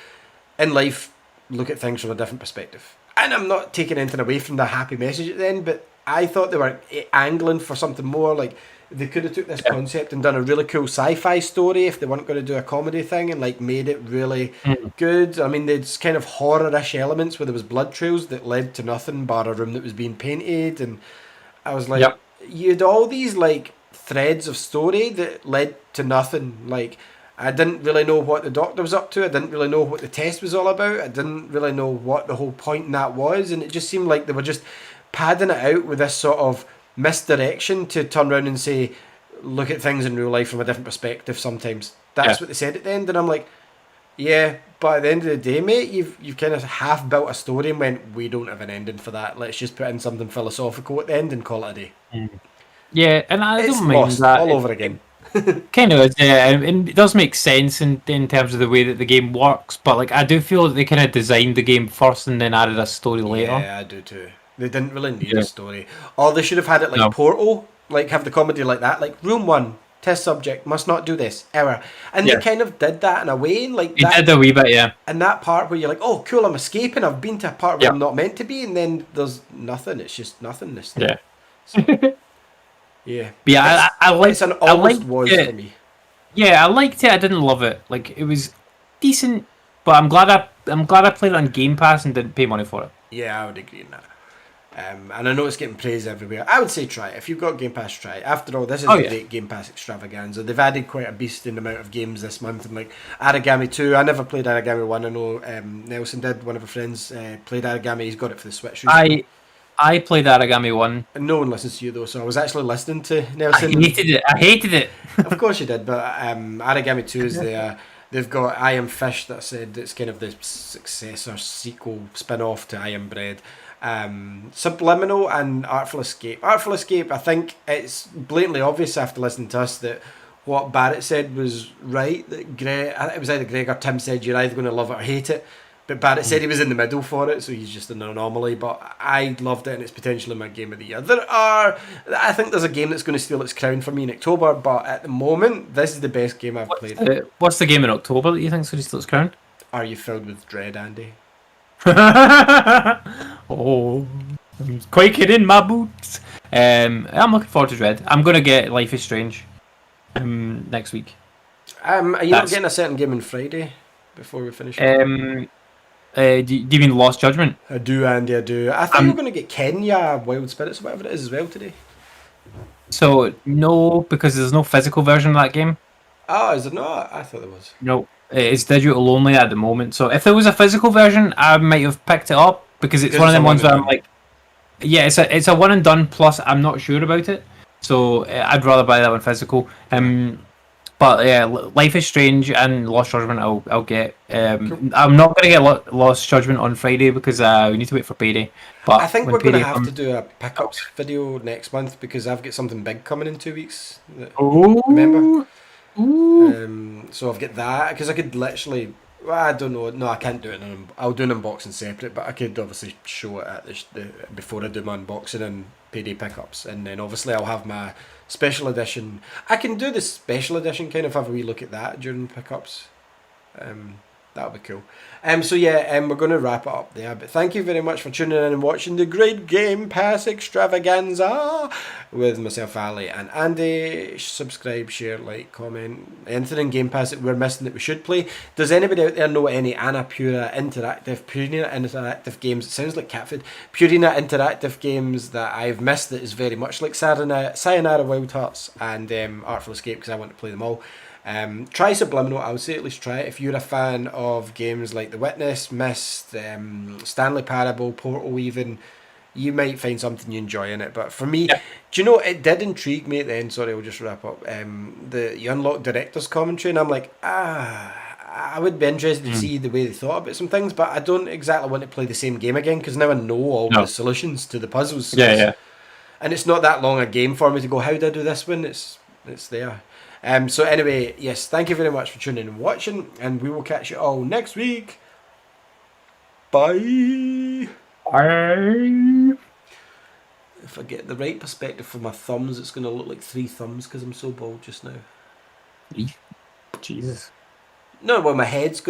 in life, look at things from a different perspective. And I'm not taking anything away from the happy message at the end, but I thought they were angling for something more. Like, they could have took this concept and done a really cool sci-fi story if they weren't going to do a comedy thing, and like made it really good. I mean, there's kind of horror-ish elements where there was blood trails that led to nothing bar a room that was being painted, and I was like, Yep. you had all these like threads of story that led to nothing. Like, I didn't really know what the doctor was up to. I didn't really know what the test was all about. I didn't really know what the whole point in that was, and it just seemed like they were just padding it out with this sort of misdirection to turn around and say, look at things in real life from a different perspective. Sometimes that's what they said at the end, and I'm like, yeah, but at the end of the day, mate, you've kind of half built a story and went, we don't have an ending for that. Let's just put in something philosophical at the end and call it a day. Yeah, and I It's don't mind lost that. all over again. Kind of is, yeah, and it does make sense in terms of the way that the game works. But like, I do feel that they kind of designed the game first and then added a story later. Yeah, I do too. They didn't really need Yeah. a story. Or they should have had it like No. Portal, like have the comedy like that, like Room 1, test subject, must not do this, error. And Yeah. they kind of did that in a way, like It that. did a wee bit, yeah. And that part where you're like, oh, cool, I'm escaping, I've been to a part where Yeah. I'm not meant to be, and then there's nothing, it's just nothingness. Yeah. So, yeah. But yeah, I like. It's an I almost liked was it. for me. Yeah, I liked it. I didn't love it. Like, it was decent, but I'm glad I played it on Game Pass and didn't pay money for it. Yeah, I would agree on that. And I know it's getting praise everywhere. I would say try it. If you've got Game Pass, try it. After all, this is a great Game Pass extravaganza. They've added quite a beasting amount of games this month. And like Origami 2, I never played Origami 1. I know Nelson did. One of our friends played Origami. He's got it for the Switch recently. I played Origami 1. And no one listens to you though, so I was actually listening to I Nelson. hated it. I hated it. Of course you did, but Origami 2 is they've got I Am Fish that said it's kind of the successor, sequel, spin-off to I Am Bread. Subliminal and Artful Escape. Artful Escape, I think it's blatantly obvious after listening to us that what Barrett said was right. That it was either Greg or Tim said you're either going to love it or hate it. But Barrett said he was in the middle for it, so he's just an anomaly. But I loved it, and it's potentially my game of the year. I think there's a game that's going to steal its crown for me in October, but at the moment, this is the best game I've played. What's the game in October that you think's going to steal its crown? Are you filled with dread, Andy? Oh, I'm quaking in my boots. I'm looking forward to Dread. I'm going to get Life is Strange next week. Are you not getting a certain game on Friday before we finish? Do you mean Lost Judgment? I do, Andy, I do. I think we're going to get Kenya Wild Spirits or whatever it is as well today. So, no, because there's no physical version of that game. Oh, is it not? I thought there was. No, it's digital only at the moment. So if there was a physical version, I might have picked it up because it's one of them ones where I'm like, yeah, it's a one and done. Plus, I'm not sure about it, so I'd rather buy that one physical. But yeah, Life is Strange and Lost Judgment, I'll get. Cool. I'm not gonna get Lost Judgment on Friday because we need to wait for payday. But I think when we're going to payday have comes- to do a pickups video next month because I've got something big coming in 2 weeks. Oh, Remember? Ooh. So I've got that because I could literally. Well, I don't know. No, I can't do it. I'll do an unboxing separate, but I could obviously show it at before I do my unboxing and payday pickups, and then obviously I'll have my special edition. I can do the special edition kind of have a wee look at that during pickups. That'll be cool. So yeah, we're going to wrap it up there. But thank you very much for tuning in and watching the great Game Pass Extravaganza with myself, Ali, and Andy. Subscribe, share, like, comment. Anything in Game Pass that we're missing that we should play. Does anybody out there know any Purina interactive games? It sounds like cat food. Purina interactive games that I've missed that is very much like Sayonara Wild Hearts and Artful Escape, because I want to play them all. Try Subliminal. I would say at least try it if you're a fan of games like The Witness, Myst, Stanley Parable, Portal. Even you might find something you enjoy in it. But for me, Yeah. do you know, it did intrigue me at the end. Sorry, I'll just wrap up. You unlock director's commentary, and I'm like, I would be interested to see the way they thought about some things, but I don't exactly want to play the same game again because now I know all the solutions to the puzzles. Yeah. And it's not that long a game for me to go, how do I do this one? It's there. So anyway, yes, thank you very much for tuning in and watching, and we will catch you all next week. Bye. Bye. If I get the right perspective for my thumbs, it's going to look like 3 thumbs because I'm so bald just now. Jesus. No, well, my head's going